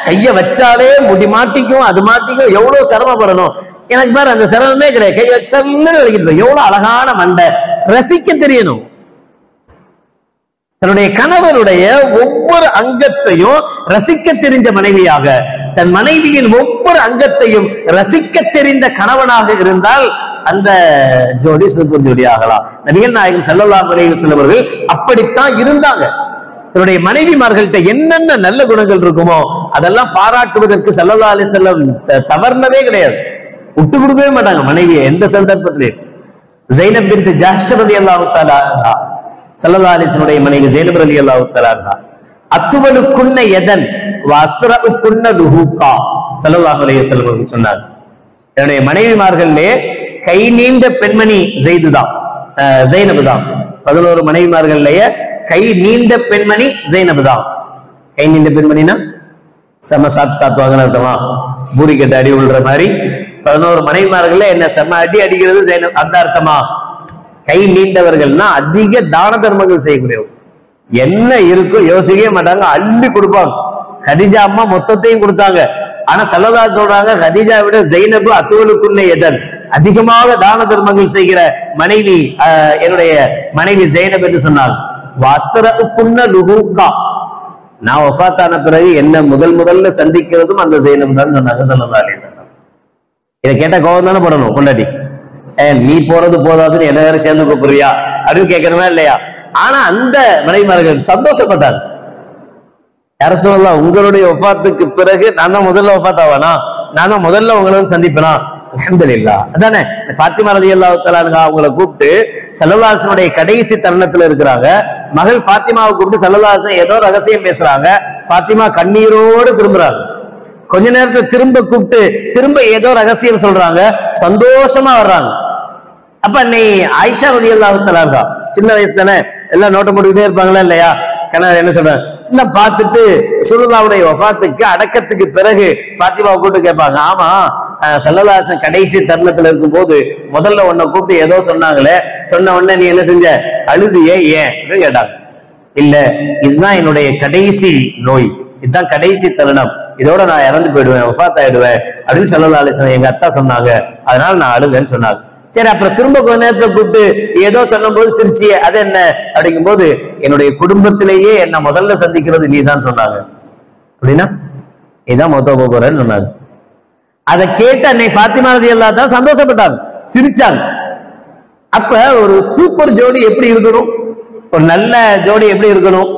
கைய வச்சாலே முடி மாட்டிக்கும், அது மாட்டிக்கும், எவ்வளவு சிரமப்படணும். எனக்கு மாதிரி அந்த சிரமமே கிடையாது. கையை வச்சு சல்லுன்னு வலிக்கிட்டு போய் எவ்வளவு அழகான மண்டை, ரசிக்க தெரியணும். தன்னுடைய கணவருடைய ஒவ்வொரு அங்கத்தையும் ரசிக்க தெரிஞ்ச மனைவியாக, தன் மனைவியின் ஒவ்வொரு அங்கத்தையும் ரசிக்க தெரிந்த கணவனாக இருந்தால் அந்த ஜோடி சூப்பர் ஜோடி ஆகலாம். நபிகள் நாயகம் ஸல்லல்லாஹு அலைஹி வஸல்லம் அவர்கள் அப்படித்தான் இருந்தாங்க. தன்னுடைய மனைவிமார்கள்ட்ட என்னென்ன நல்ல குணங்கள் இருக்குமோ அதெல்லாம் பாராட்டுவதற்கு ஸல்லல்லாஹு அலைஹி வஸல்லம் தவறுனதே கிடையாது. விட்டு கொடுக்கவே மாட்டாங்க மனைவியை எந்த சந்தர்ப்பத்திலையும். ஸைனப் பின்த் ஜஹ்ஷ் ரலியல்லாஹு தஆலா அன்ஹா, ஸல்லல்லாஹு அலைஹி வஸல்லம் மனைவி ஸைனப் ரலியல்லாஹு தஆலா அன்ஹா, அத்வலுக்குன்ன யதன் வ அஸ்ரஉக்குன்ன லுஹூகா, ஸல்லல்லாஹு அலைஹி வஸல்லம் அவர்கள் சொன்னார். என்னுடைய மனைவிமார்களே கை நீண்ட பெண்மணி ஸைனப் தான். 11 மனைவிமார்கள்லயே கை நீண்ட பெண்மணி ஸைனப் தான். கை நீண்ட பெண்மணினா செம சாத்து வாங்கின அர்த்தமா? பூரி கட்ட அடி விழுற மாதிரி 11 மனைவிமார்கள்ல என்ன செம அடி அடிக்கிறது ஸைனப், அந்த அர்த்தமா? கை நீண்டவர்கள்னா அதிக தான தர்மங்கள் செய்யக்கூடியவங்க. என்ன இருக்கும் யோசிக்கவே மாட்டாங்க, அள்ளி கொடுப்பாங்க. கதீஜா அம்மா மொத்தத்தையும் கொடுத்தாங்க. ஆனா ஸல்லல்லாஹு சொல்றாங்க, கதீஜா விட ஸைனப் அத்வலுக்குன்ன யதன், அதிகமாக தான தர்மங்கள் செய்கிற மனைவி என்னுடைய மனைவி ஸைனப் என்று சொன்னாங்க. வஸ்ரஉக்குன்ன லுஹூகா, நான் வஃபாத்தான பிறகு என்ன முதல்ல சந்திக்கிறதும் அந்த ஸைனப் தான் சொன்னாங்க ஸல்லல்லாஹு அலைஹி வஸல்லம். இதை கேட்ட கோபம் தானே படணும் பொண்டாட்டி. நீ போறது போதாதுன்னு என்ன வேற சேர்ந்து கூப்பிடுறியா அப்படின்னு கேட்கணுமா இல்லையா? ஆனா அந்த மனைவிமார்கள் சந்தோஷப்பட்டாங்க. யார சொல்லலாம், உங்களுடைய வஃபாத்துக்கு பிறகு நான் தான் முதல்ல வஃபாத் ஆவானா, நான் தான் முதல்ல உங்களை சந்திப்பேனா? அல்ஹம்துலில்லாஹ். அதானே ஃபாத்திமா ரலியல்லாஹு தஆலா அன்ஹா அவங்களை கூப்பிட்டு ஸல்லல்லாஹு அலைஹி வஸல்லம் கடைசி தருணத்துல இருக்கிறாங்க. மகள் ஃபாத்திமாவை கூப்பிட்டு ஸல்லல்லாஹு அலைஹி வஸல்லம் ஏதோ ரகசியம் பேசுறாங்க. ஃபாத்திமா கண்ணீரோடு திரும்புறாங்க. கொஞ்ச நேரத்துல திரும்ப கூப்பிட்டு திரும்ப ஏதோ ரகசியம் சொல்றாங்க. சந்தோஷமா வர்றாங்க. அப்ப நீ ஆயிஷா ரலியல்லாஹு தஆலா அன்ஹா சின்ன வயசு தானே, எல்லாம் நோட்டம் போட்டுக்கிட்டே இருப்பாங்களா இல்லையா? கணவர் என்ன சொல்றாங்க எல்லாம் பார்த்துட்டு ரசூலுல்லாஹ்வுடைய வஃபாத்துக்கு அடக்கத்துக்கு பிறகு ஃபாத்திமாவை கூப்பிட்டு கேட்பாங்க, ஆமா ஸல்லல்லாஹு அலைஹி வஸல்லம் கடைசி தருணத்துல இருக்கும் போது முதல்ல உன்னை கூப்பிட்டு ஏதோ சொன்னாங்களே, சொன்ன உடனே நீ என்ன செஞ்ச, அழுதியே ஏன் அப்படின்னு கேட்டாங்க. இல்ல, இதுதான் என்னுடைய கடைசி நோய், இதுதான் கடைசி தருணம், இதோட நான் இறந்து போயிடுவேன், வஃபாத் ஆயிடுவேன் அப்படின்னு ஸல்லல்லாஹு அலைஹி வஸல்லம் எங்க அத்தா சொன்னாங்க, அதனால நான் அழுதேன்னு சொன்னாங்க. சரி, அப்புறம் திரும்ப கொஞ்ச நேரத்தை கூப்பிட்டு ஏதோ சொல்லும் போது சிரிச்சிய, அது என்ன அப்படிங்கும் போது என்னுடைய குடும்பத்திலேயே என்ன முதல்ல சந்திக்கிறது நீதான் சொன்னாங்க, அப்படின்னா நீதான் மொத்த போறேன்னு சொன்னாங்க. அதை கேட்டு அன்னை ஃபாத்திமா ரலியல்லாஹு தான் சந்தோஷப்பட்டாங்க, சிரிச்சாங்க. அப்ப ஒரு சூப்பர் ஜோடி எப்படி இருக்கணும், ஒரு நல்ல ஜோடி எப்படி இருக்கணும்?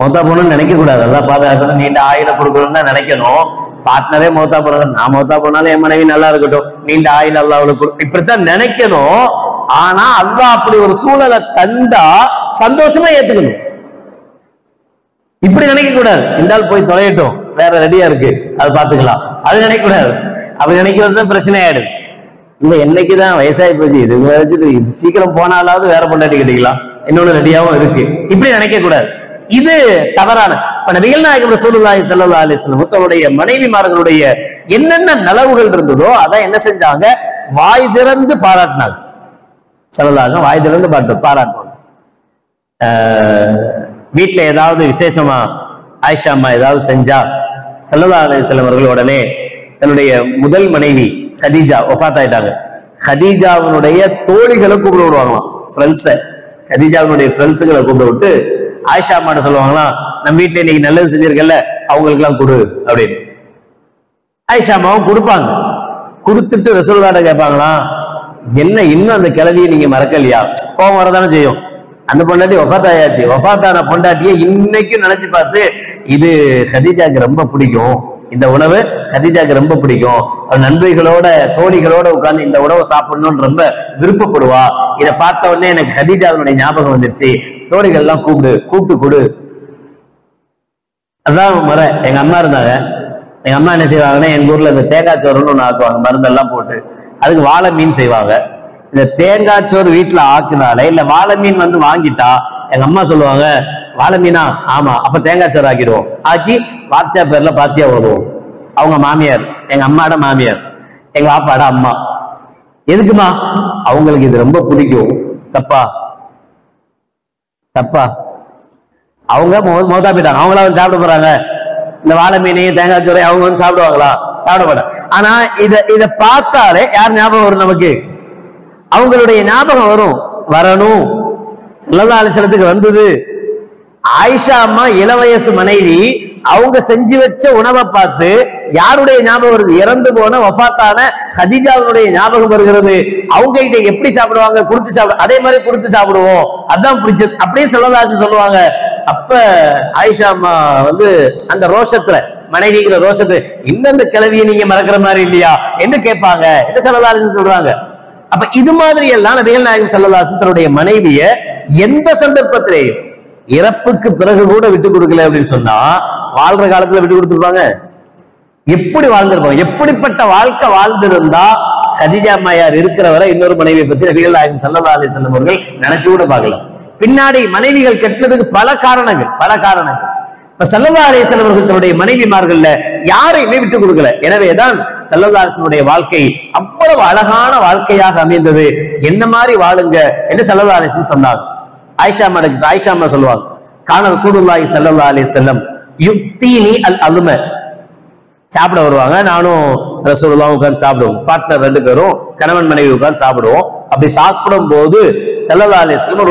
மௌத்தா போகணும்னு நினைக்க கூடாது, எல்லாம் பாதுகாக்கணும், நீண்ட ஆயுள கொடுக்கணும்னு தான் நினைக்கணும். பார்ட்னரே மௌத்தா போறாங்க, நான் மௌத்தா போனாலும் என் மனைவி நல்லா இருக்கட்டும், நீண்ட ஆயுள் அல்லாஹ் அவளுக்கு இப்படித்தான் நினைக்கணும். ஆனா அல்லாஹ் அப்படி ஒரு சூழலை தந்தா சந்தோஷமா ஏத்துக்கணும். இப்படி நினைக்க கூடாது, இந்தால் போய் தொலையட்டும், வேற ரெடியா இருக்கு அது பாத்துக்கலாம், அது நினைக்க கூடாது. அப்படி நினைக்கிறது தான் பிரச்சனை ஆயிடுது. இல்ல என்னைக்குதான் வயசாகி போச்சு, இது வச்சுட்டு இது சீக்கிரம் போனாலாவது வேற பொண்டாட்டி கிடைக்கலாம், இன்னொன்னு ரெடியாவும் இருக்கு, இப்படி நினைக்க கூடாது. இது தவறான. இப்ப நபிகள் நாயகம் ரசூலுல்லாஹி ஸல்லல்லாஹு அலைஹி வஸல்லம் தன்னுடைய மனைவிமார்களுடைய என்னென்ன நலவுகள் இருந்ததோ அதை என்ன செஞ்சாங்க, வாய் திறந்து பாராட்டினாங்க. ஸல்லல்லாஹு அலைஹி வாய் திறந்து பாராட்டுவாங்க. வீட்டுல ஏதாவது விசேஷமா ஆயிஷா அம்மா ஏதாவது செஞ்சா ஸல்லல்லாஹு அலைஹி வஸல்லம் அவர்கள் உடனே தன்னுடைய முதல் மனைவி கதீஜா வஃபாத் ஆயிட்டாங்க, கதீஜாவுடைய தோழிகளை கூப்பிட விடுவாங்களாம், ஃப்ரெண்ட்ஸை. கதீஜாவுடைய ஃப்ரெண்ட்ஸுங்களை கூப்பிட்டு விட்டு ஆயிஷா அம்மாட்ட சொல்லுவாங்களா, நம்ம வீட்டுல இன்னைக்கு நல்லது செஞ்சிருக்கல அவங்களுக்கு எல்லாம் கொடு அப்படின்னு. ஆயிஷா அம்மாவும் கொடுப்பாங்க. கொடுத்துட்டு ரசூலுல்லாஹ்ட்ட கேட்பாங்களா, என்ன இன்னும் அந்த கிழவியை நீங்க மறக்கலையா? கோபம் வரதானே செய்யும். அந்த பொண்டாட்டி வஃபாத் ஆயாச்சு, வஃபாத்தான பொண்டாட்டியை இன்னைக்கும் நினைச்சு பார்த்து இது கதீஜாக்கு ரொம்ப பிடிக்கும், இந்த உணவு கதீஜாக்கு ரொம்ப பிடிக்கும், நண்பர்களோட தோழிகளோட உட்கார்ந்து இந்த உணவை சாப்பிடணும்னு ரொம்ப விருப்பப்படுவா. இதை பார்த்த உடனே எனக்கு கதீஜாவினுடைய ஞாபகம் வந்துருச்சு, தோழிகள் எல்லாம் கூப்பிட்டு கொடு. அதான் முறை. எங்க அம்மா இருந்தாங்க, எங்க அம்மா என்ன செய்வாங்கன்னா, எங்க ஊர்ல இந்த தேங்காய் சோறுன்னு ஒண்ணு ஆக்குவாங்க, மருந்தெல்லாம் போட்டு. அதுக்கு வாழை மீன் செய்வாங்க. இந்த தேங்காய் சோறு வீட்டுல ஆக்குனாலே இல்ல வாழை மீன் வந்து வாங்கிட்டா எங்க அம்மா சொல்லுவாங்க, வாழை மீனா? ஆமா, அப்ப தேங்காய் சோறு ஆக்கிடுவோம். ஆக்கி வாட்ஸ்அப் பேர்ல பாத்தியா ஓடுவோம். அவங்க மாமியார், எங்க அம்மாட மாமியார், எங்க பாப்பாட அம்மா. எதுக்குமா? அவங்களுக்கு இது ரொம்ப பிடிக்கும். தப்பா தப்பா அவங்க மோதா போயிட்டாங்க, அவங்களா வந்து சாப்பிட போறாங்க. இந்த வாழை மீனையும் தேங்காய் சோறையும் அவங்க வந்து சாப்பிடுவாங்களா? சாப்பிட மாட்டாங்க. ஆனா இத பார்த்தாலே யார் ஞாபகம் வரும் நமக்கு? அவங்களுடைய ஞாபகம் வரணும். ஸல்லல்லாஹு அலைஹி வஸல்லத்துக்கு வந்தது. ஆயிஷா அம்மா இளவயசு மனைவி, அவங்க செஞ்சு வச்ச உணவை பார்த்து யாருடைய ஞாபகம் வருது? இறந்து போன வஃபாத்தான கதீஜாவுடைய ஞாபகம் வருகிறது. அவங்க இதை எப்படி சாப்பிடுவாங்க? கொடுத்து சாப்பிடு, அதே மாதிரி கொடுத்து சாப்பிடுவோம், அதான் பிடிச்சது அப்படியே ஸல்லல்லாஹு அலைஹி சொல்லுவாங்க. அப்ப ஆயிஷா அம்மா வந்து அந்த ரோஷத்துல, மனைவிங்கிற ரோஷத்து, இன்னும் அந்த கிழவியை நீங்க மறக்கிற மாதிரி இல்லையா என்று கேட்பாங்க என்று ஸல்லல்லாஹு அலைஹி சொல்றாங்க. அப்ப இது மாதிரி எல்லாம் நபிகள் நாயகம் ஸல்லல்லாஹு அலைஹி வஸல்லம் தன்னுடைய மனைவிய எந்த சந்தர்ப்பத்திலேயும் இறப்புக்கு பிறகு கூட விட்டு கொடுக்கல அப்படின்னு சொன்னா, வாழ்ற காலத்துல விட்டு கொடுத்துருப்பாங்க? எப்படி வாழ்ந்திருப்பாங்க? எப்படிப்பட்ட வாழ்க்கை வாழ்ந்திருந்தா கதீஜா அம்மையார் இருக்கிற வரை இன்னொரு மனைவியை பத்தி நபிகள் நாயகம் ஸல்லல்லாஹு அலைஹி வஸல்லம் அவர்கள் நினைச்சு கூட பார்க்கல. பின்னாடி மனைவிகள் கெட்டதுக்கு பல காரணங்கள். இப்ப ஸல்லல்லாஹு அலைஹி வஸல்லம் அவர்கள் தன்னுடைய மனைவிமார்கள்ல யாரையுமே விட்டு கொடுக்கல. எனவேதான் ஸல்லல்லாஹு அலைஹி வஸல்லம் வாழ்க்கை அவ்வளவு அழகான வாழ்க்கையாக அமைந்தது. என்ன மாதிரி வாழுங்க என்று ஸல்லல்லாஹு அலைஹி வஸல்லம் சொன்னாங்க. ஆயிஷா அம்மா சொல்லுவாங்க, கான ரசூலுல்லாஹி ஸல்லல்லாஹு அலைஹி வஸல்லம் யுக்தீனி அல் அல்ம. சாப்பிட வருவாங்க, நானும் ரசூலுல்லாஹ் உட்கார்ந்து சாப்பிடுவோம். பார்ட்னர் 2 பேரும் கணவன் மனைவி உட்கார்ந்து சாப்பிடுவோம். அப்படி சாப்பிடும் போது ஸல்லல்லாஹு அலைஹி வஸல்லம்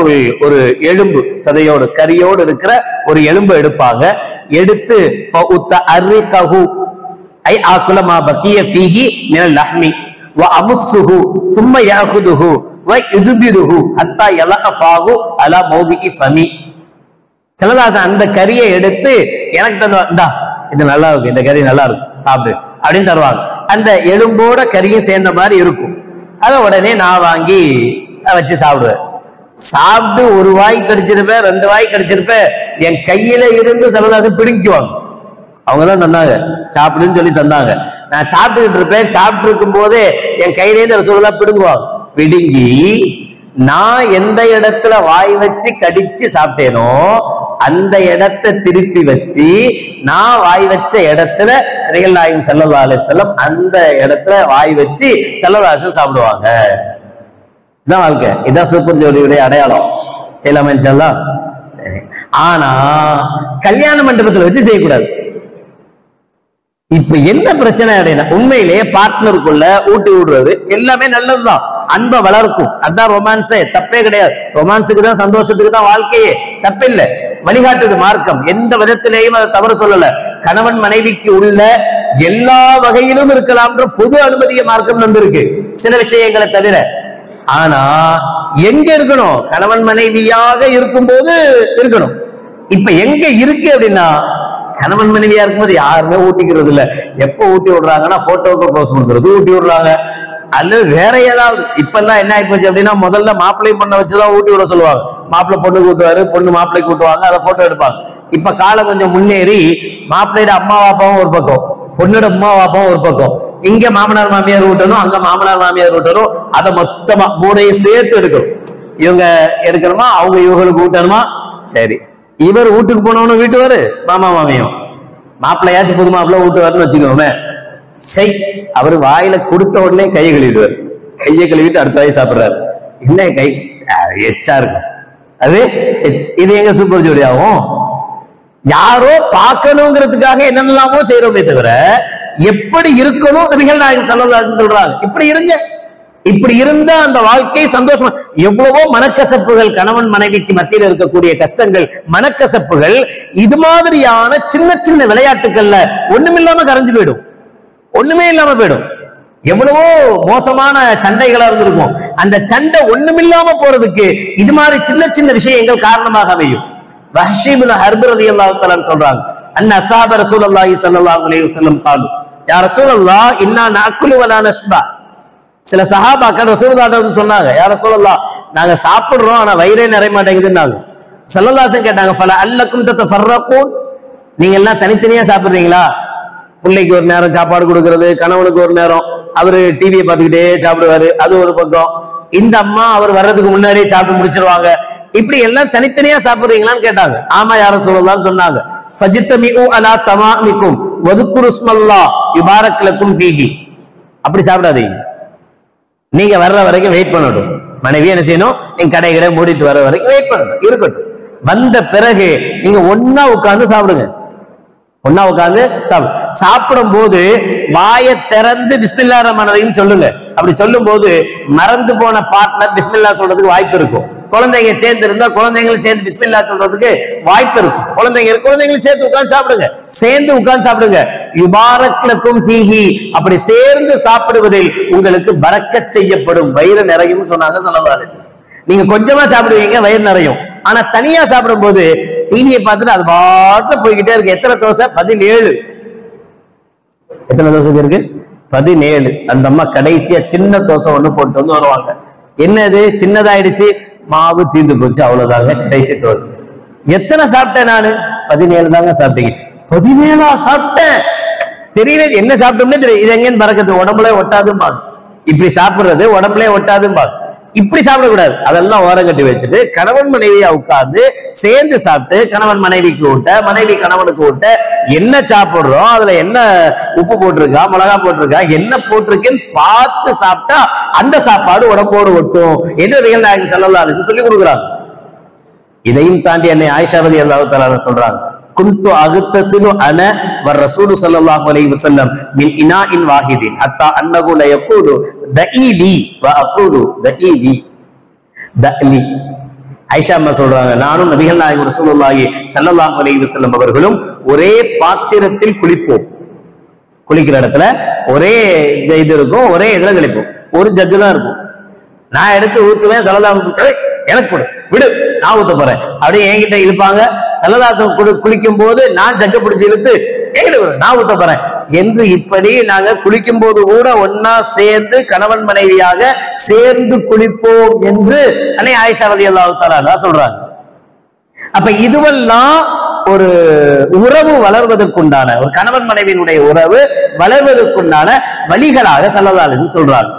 ஒரு எலும்பு, சதையோடு கரியோடு இருக்கிற ஒரு எலும்பு எடுப்பாங்க. எடுத்து ஃபஉத்தஅர்ரிகஹு ஐ ஆகுல மா பக்கிய ஃபீஹி மினல் லஹ்மி வ அமுஸ்ஸுஹு ثم ياخذه ويدبره حتى يلق فاه على موضع فمي. ஸல்லல்லாஹு அலைஹி வஸல்லம் அந்த கரியை எடுத்து எனக்கு தந்தா, இது நல்லா இருக்கு, இந்த கறி நல்லா இருக்கு, சாப்பிடு அப்படின்னு தருவாங்க. அந்த எலும்போட கறியும் சேர்ந்த மாதிரி இருக்கும். அதை உடனே நான் வாங்கி வச்சு சாப்பிடுவேன். சாப்பிட்டு ஒரு வாய் கடிச்சிருப்பேன், 2 வாய் கடிச்சிருப்பேன், என் கையில இருந்து ஸல்லல்லாஹு அலைஹி வஸல்லம் பிடுங்குவாங்க. அவங்கதான் தந்தாங்க, சாப்பிடுன்னு சொல்லி தந்தாங்க. நான் சாப்பிட்டுக்கிட்டு இருப்பேன், சாப்பிட்டு இருக்கும் போதே என் கையிலேருந்து ரசூலுல்லாஹ் பிடுங்குவாங்க. பிடுங்கி நான் எந்த இடத்துல வாய் வச்சு கடிச்சு சாப்பிட்டேனோ அந்த இடத்தை திருப்பி வச்சு நான் வாய் வச்ச இடத்துல நபிகள் நாயகம் ஸல்லல்லாஹு அலைஹி வஸல்லம் அந்த இடத்துல வாய் வச்சு ஸல்லல்லாஹு அலைஹி வஸல்லம் சாப்பிடுவாங்க. இதான் வாழ்க்கை, இதான் சூப்பர் ஜோடியுடைய அடையாளம். செய்யலாமா இன்ஷாஅல்லாஹ்? சரி. ஆனா கல்யாண மண்டபத்துல வச்சு செய்யக்கூடாது. இப்ப என்ன பிரச்சனை அப்படின்னா, உண்மையிலேயே பார்ட்னருக்குள்ள ஊட்டி விடுறது எல்லாமே நல்லதுதான், அன்பை வளர்க்கும், அதான் ரொமான்ஸே, தப்பே கிடையாது. ரொமான்ஸுக்கு தான், சந்தோஷத்துக்கு தான் வாழ்க்கையே, தப்பில்லை. வழிகாட்டுது மார்க்கம், எந்த விதத்திலேயும் அதை தவறு சொல்லல. கணவன் மனைவிக்கு உள்ள எல்லா வகையிலும் இருக்கலாம்ன்ற பொது அனுமதிய மார்க்கம் தந்திருக்கு, சில விஷயங்களை தவிர. ஆனா எங்க இருக்கணும்? கணவன் மனைவியாக இருக்கும் போது இருக்கணும். இப்ப எங்க இருக்கு அப்படின்னா, கணவன் மனைவியா இருக்கும்போது யாருமே ஊட்டிக்கிறது இல்ல. எப்ப ஊட்டி விடுறாங்கன்னா, போட்டோக்கு போஸ்ட் கொடுக்கறது ஊட்டி விடுறாங்க, அல்லது வேற ஏதாவது. இப்ப எல்லாம் என்ன ஆகி போச்சு அப்படின்னா, முதல்ல மாப்பிள்ளை பொண்ணை வச்சுதான் ஊட்டி விட சொல்லுவாங்க. மாப்பிள்ளை பொண்ணு கூட்டுவாரு, பொண்ணு மாப்பிள்ளை கூட்டுவாங்க, அதை போட்டோ எடுப்பாங்க. இப்ப காலம் கொஞ்சம் முன்னேறி மாப்பிள்ளையோட அம்மா வாப்பாவும் ஒரு பக்கம், பொண்ணோட அம்மா வாப்பாவும் ஒரு பக்கம். இங்க மாமனார் மாமியார் ஊட்டணும், அங்க மாமனார் மாமியார் ஊட்டணும், அதை மொத்தமா மூடையை சேர்த்து எடுக்கணும். இவங்க எடுக்கணுமா, அவங்க இவங்களுக்கு ஊட்டணுமா? சரி, இவர் வீட்டுக்கு போனவனு வீட்டுவாரு, மாமா மாமியும். மாப்பிள்ளையாச்சும் புது மாப்பிள்ளை வீட்டுவாருன்னு வச்சுக்கோமே, சை அவர் வாயில கொடுத்த உடனே கையை கழுவிடுவார். கையை கழுவிட்டு அடுத்த வாய் சாப்பிடுறாரு. என்ன கை எச்சா இருக்கும் அது. இது எங்க சூப்பர் ஜோடி ஆகும்? யாரோ பார்க்கணுங்கிறதுக்காக என்னென்னலாமோ செய்யறோமே தவிர, எப்படி இருக்கணும் நபிகள் நாயகம் ஸல்லல்லாஹு அலைஹி வஸல்லம் சொல்றாங்க, இப்படி இருங்க. இப்படி இருந்தா அந்த வாழ்க்கை சந்தோஷமா. எவ்வளவோ மனக்கசப்புகள், கணவன் மனைவிக்கு மத்தியில் இருக்கக்கூடிய கஷ்டங்கள், மனக்கசப்புகள் இது மாதிரியான சின்ன சின்ன விளையாட்டுகள்ல ஒண்ணுமில்லாம கரைஞ்சு போயிடும், ஒண்ணுமே இல்லாம போயிடும். எவ்வளவோ மோசமான சண்டைகளா இருந்திருக்கும், அந்த சண்டை ஒண்ணுமில்லாம போறதுக்கு இது மாதிரி சின்ன சின்ன விஷயங்கள் காரணமாக அமையும். வஹ்ஷி இப்னு ஹர்ப் ரலியல்லாஹு தஆலா சொல்றாங்க, அன்ன அஸ்ஹாப ரசூலுல்லாஹி ஸல்லல்லாஹு அலைஹி வஸல்லம் قالوا யா ரசூலல்லாஹ் இன்னா நஅக்குலு வலா நஷ்பா. சில சஹாபாக்கள் ரசூலுல்லாஹ்ட்ட வந்து சொன்னாங்க, யா ரசூலல்லாஹ் நாங்க சாப்பிடுறோம் ஆனா வயிறே நிறைய மாட்டேங்குதுன்னாங்க. ஸல்லல்லாஹு அலைஹி கேட்டாங்க, ஃபல அல்லக்கும் ததஃபர்ரகூன், நீங்க எல்லாம் தனித்தனியா சாப்பிடுறீங்களா? பிள்ளைக்கு ஒரு நேரம் சாப்பாடு கொடுக்கறது, கணவனுக்கு ஒரு நேரம் அவரு டிவியை பார்த்துக்கிட்டே சாப்பிடுவாரு, அது ஒரு பக்கம். இந்த அம்மா அவர் வர்றதுக்கு முன்னாடியே சாப்பிட்டு முடிச்சிருவாங்க. இப்படி எல்லாம் தனித்தனியா சாப்பிடுறீங்களான்னு கேட்டாங்க. ஆமா யா ரசூலல்லாஹ் சொன்னாங்க. ஃபஜ்தமிஉ அலா தமாமிக்கும் வذ்குரு ஸ்மல்லாஹ் யுபாரக் லக்கும் ஃபீஹி. அப்படி சாப்பிடாதீங்க, நீங்க வர்ற வரைக்கும் வெயிட் பண்ணணும். மனைவி என்ன செய்யணும், நீங்க கடை மூடிட்டு வர்ற வரைக்கும் வெயிட் பண்ணணும், இருக்கட்டும். வந்த பிறகு நீங்க ஒன்னா உட்கார்ந்து சாப்பிடுங்க, ஒன்னா உட்கார்ந்து சாப்பிடும் போது வாயை திறந்து பிஸ்மில்லாஹிர் ரஹ்மானிர் ரஹீம் சொல்லுங்க. அப்படி சொல்லும் போது மறந்து போன பார்ட்னர் பிஸ்மில்லா சொல்றதுக்கு வாய்ப்பு இருக்கும். குழந்தைங்க சேர்ந்து இருந்தா குழந்தைங்களும் சேர்ந்து பிஸ்மில்லா சொல்றதுக்கு வாய்ப்பு இருக்கும். குழந்தைங்களும் சேர்த்து உட்கார்ந்து சாப்பிடுங்க, சேர்ந்து உட்கார்ந்து சாப்பிடுங்க. யுபாரக் லக்கும் ஃபீஹி, அப்படி சேர்ந்து சாப்பிடுவதில் உங்களுக்கு பரக்கத் செய்யப்படும், வயிறு நிறையும் சொன்னாங்க ஸல்லல்லாஹு அலைஹி வஸல்லம். நீங்க கொஞ்சமா சாப்பிடுவீங்க, வயிறு நிறையும். ஆனா தனியா சாப்பிடும் போது டிவியை பார்த்துட்டு அது பாட்டுல போய்கிட்டே இருக்கு. எத்தனை தோசை? 17. எத்தனை தோசை இருக்கு? 17. அந்த அம்மா கடைசியா சின்ன தோசை ஒண்ணு போட்டு வந்து வருவாங்க. என்னது சின்னதாயிடுச்சு, மாவு தீர்ந்து போச்சு, அவ்வளவுதாங்க கடைசி தோசை. எத்தனை சாப்பிட்டேன் நானு? 17 தாங்க சாப்பிட்டீங்க. 17 சாப்பிட்டேன், தெரியல என்ன சாப்பிட்டோம்னே தெரியும். இது எங்கன்னு பறக்குது, உடம்புல ஒட்டாதும்பா. இப்படி சாப்பிடுறது உடம்புல ஒட்டாதும்பா. இப்படி சாப்பிடக்கூடாது. அதெல்லாம் ஓரம் கட்டி வச்சுட்டு கணவன் மனைவியா உட்கார்ந்து சேர்ந்து சாப்பிட்டு, கணவன் மனைவிக்கு ஊட்ட, மனைவி கணவனுக்கு ஊட்ட, என்ன சாப்பிடுறோம், அதுல என்ன உப்பு போட்டிருக்கா, மிளகா போட்டிருக்கா, என்ன போட்டிருக்குன்னு பார்த்து சாப்பிட்டா அந்த சாப்பாடு உடம்போடு ஒட்டும் என்று நபிகள் நாயகம் ஸல்லல்லாஹு அலைஹி வஸல்லம் சொல்லி கொடுக்குறாங்க. இதையும் தாண்டி அன்னை ஆயிஷா ரலியல்லாஹு தஆலா சொல்றாங்க, குன்து அக்தஸிலு அன வ ரசூல் ஸல்லல்லாஹு அலைஹி வஸல்லம் மின் இனாஇன் வாஹிதின் ஹத்தா அன்னஹு ல யகூலு தஈலி வ அகூலு தஈலி தலி. ஆயிஷா அம்மா சொல்றாங்க, நானும் நபிகள் நாயகம் ரசூலுல்லாஹி ஸல்லல்லாஹு அலைஹி வஸல்லம் அவர்களும் ஒரே பாத்திரத்தில் குளிப்போம். குளிக்கிற இடத்துல ஒரே இது இருக்கும், ஒரே இதுல குளிப்போம். ஒரு ஜக்கு தான் இருக்கும். நான் எடுத்து ஊத்துவேன், ஸல்லல்லாஹு எனக்கு கொடு, விடு, நான் ஊத்த போறேன் அப்படியே என்கிட்ட இழுப்பாங்க. ஸல்லல்லாஹு குளிக்கும் போது நான் ஜக்க பிடிச்சு இழுத்து என்கிட்ட கொடு, நான் ஊத்த போறேன் என்று இப்படி நாங்க குளிக்கும் போது கூட ஒன்னா சேர்ந்து கணவன் மனைவியாக சேர்ந்து குளிப்போம் என்று அன்னை ஆயிஷா ரலியல்லாஹு தஆலா சொல்றாங்க. அப்ப இதுவெல்லாம் ஒரு உறவு வளர்வதற்குண்டான, ஒரு கணவன் மனைவியினுடைய உறவு வளர்வதற்குண்டான வழிகளாக ஸல்லல்லாஹு அலைஹி வஸல்லம் சொல்றாங்க.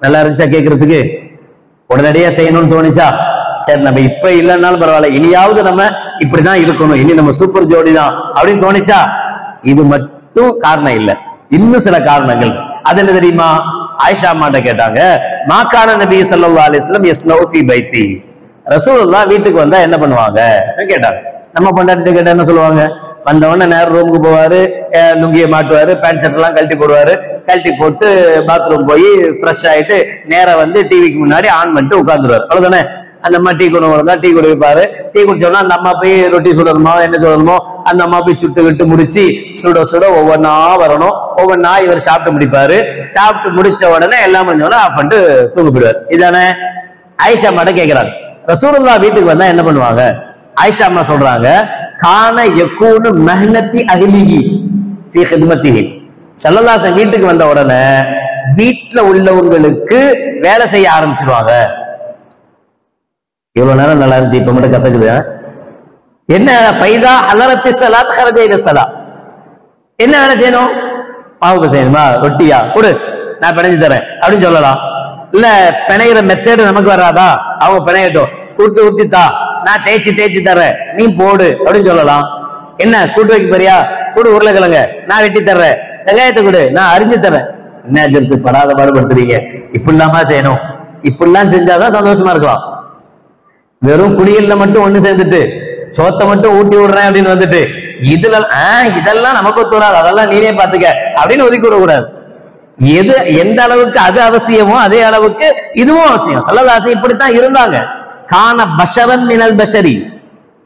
நல்லா இருந்துச்சா கேட்கறதுக்கு? உடனடியா செய்யணும்னு தோணுச்சா? சரி, நம்ம இப்ப இல்லைன்னாலும் பரவாயில்ல, இனியாவது நம்ம இப்படிதான் இருக்கணும், இனி நம்ம சூப்பர் ஜோடி தான் அப்படின்னு தோணுச்சா? இது மட்டும் காரணம் இல்ல, இன்னும் சில காரணங்கள். அது என்ன தெரியுமா? ஆயிஷா அம்மாட்ட கேட்டாங்க, மாகான நபி ஸல்லல்லாஹு அலைஹி வஸல்லம் யஸ்னவு ஃபீ பைத்தி, ரசூலுல்லாஹ் வீட்டுக்கு வந்தா என்ன பண்ணுவாங்க கேட்டாங்க. நம்ம பொண்டாட்டி கேட்டா என்ன சொல்லுவாங்க? வந்தவொடனே நேரம் ரூமுக்கு போவாரு, லுங்கியை மாட்டுவாரு, பேண்ட் ஷர்ட் எல்லாம் கழட்டி போடுவாரு, கழட்டி போட்டு பாத்ரூம் போய் ஃப்ரெஷ் ஆயிட்டு நேரம் வந்து டிவிக்கு முன்னாடி ஆன் பண்ணிட்டு உட்கார்ந்துருவாரு, அவ்வளவுதானே. அந்த அம்மா டீ கொண்டு வரதா டீ குடி வைப்பாரு. டீ குடிச்சோம்னா அந்த அம்மா போய் ரொட்டி சுடணுமோ என்ன சொல்லணுமோ அந்த அம்மா போய் சுட்டு முடிச்சு சுட சுட ஒவ்வொன்னா வரணும். ஒவ்வொன்னா இவர் சாப்பிட்டு முடிப்பாரு. சாப்பிட்டு முடிச்ச உடனே எல்லாம் முடிஞ்சோடனே ஆஃப் பண்ணிட்டு தூங்க போயிடுவார். இதானே? ஆயிஷா அம்மாட்ட கேட்கிறாங்க, ரசூலுல்லாஹ் வீட்டுக்கு வந்தா என்ன பண்ணுவாங்க? ஆயிஷா அம்மா சொல்றாங்க, கான யகூனு மஹ்னதி அஹ்லிஹி ஃபீ ஹித்மத்திஹி. ஸல்லல்லாஹு அலைஹி வீட்டுக்கு வந்த உடனே வீட்டுல உள்ளவங்களுக்கு வேலை செய்ய ஆரம்பிச்சிருவாங்க. இவ்வளவு நேரம் நல்லா இருந்துச்சு, இப்ப மட்டும் கசக்குது. என்ன? ஃபைதா ஹலரத்தி ஸலாத் ஹரஜ இல ஸலா. என்ன வேலை செய்யணும்? மாவு செய்யணுமா? ரொட்டியா கொடு, நான் பிணைஞ்சு தரேன் அப்படின்னு சொல்லலாம். இல்ல பிணைகிற மெத்தேடு நமக்கு வராதா? அவங்க பிணையட்டும், ஊத்தித்தா, நான் தேய்ச்சி தர்றேன், நீ போடு அப்படின்னு சொல்லலாம். என்ன கூட்டு வைக்க போறியா? கூடு, உருளைக்கிழங்க நான் வெட்டி தர்றேன், வெங்காயத்தை கொடு, நான் அரிஞ்சு தரேன். என்ன அஜர்த்து படாத பாடுபடுத்துறீங்க? இப்படிலாமா செய்யணும்? இப்படிலாம் செஞ்சாதான் சந்தோஷமா இருக்கலாம். வெறும் குடியல்ல மட்டும் ஒண்ணு சேர்ந்துட்டு சோத்தை மட்டும் ஊட்டி விடுறேன் அப்படின்னு வந்துட்டு இதெல்லாம் நமக்கு தோறாது, அதெல்லாம் நீனே பாத்துக்க அப்படின்னு ஒதுக்கி விடக்கூடாது. எது எந்த அளவுக்கு அது அவசியமோ அதே அளவுக்கு இதுவும் அவசியம். ஸல்லல்லாஹு அலைஹி இப்படித்தான் இருந்தாங்க. கான பஷரன் மினல் பஷரி,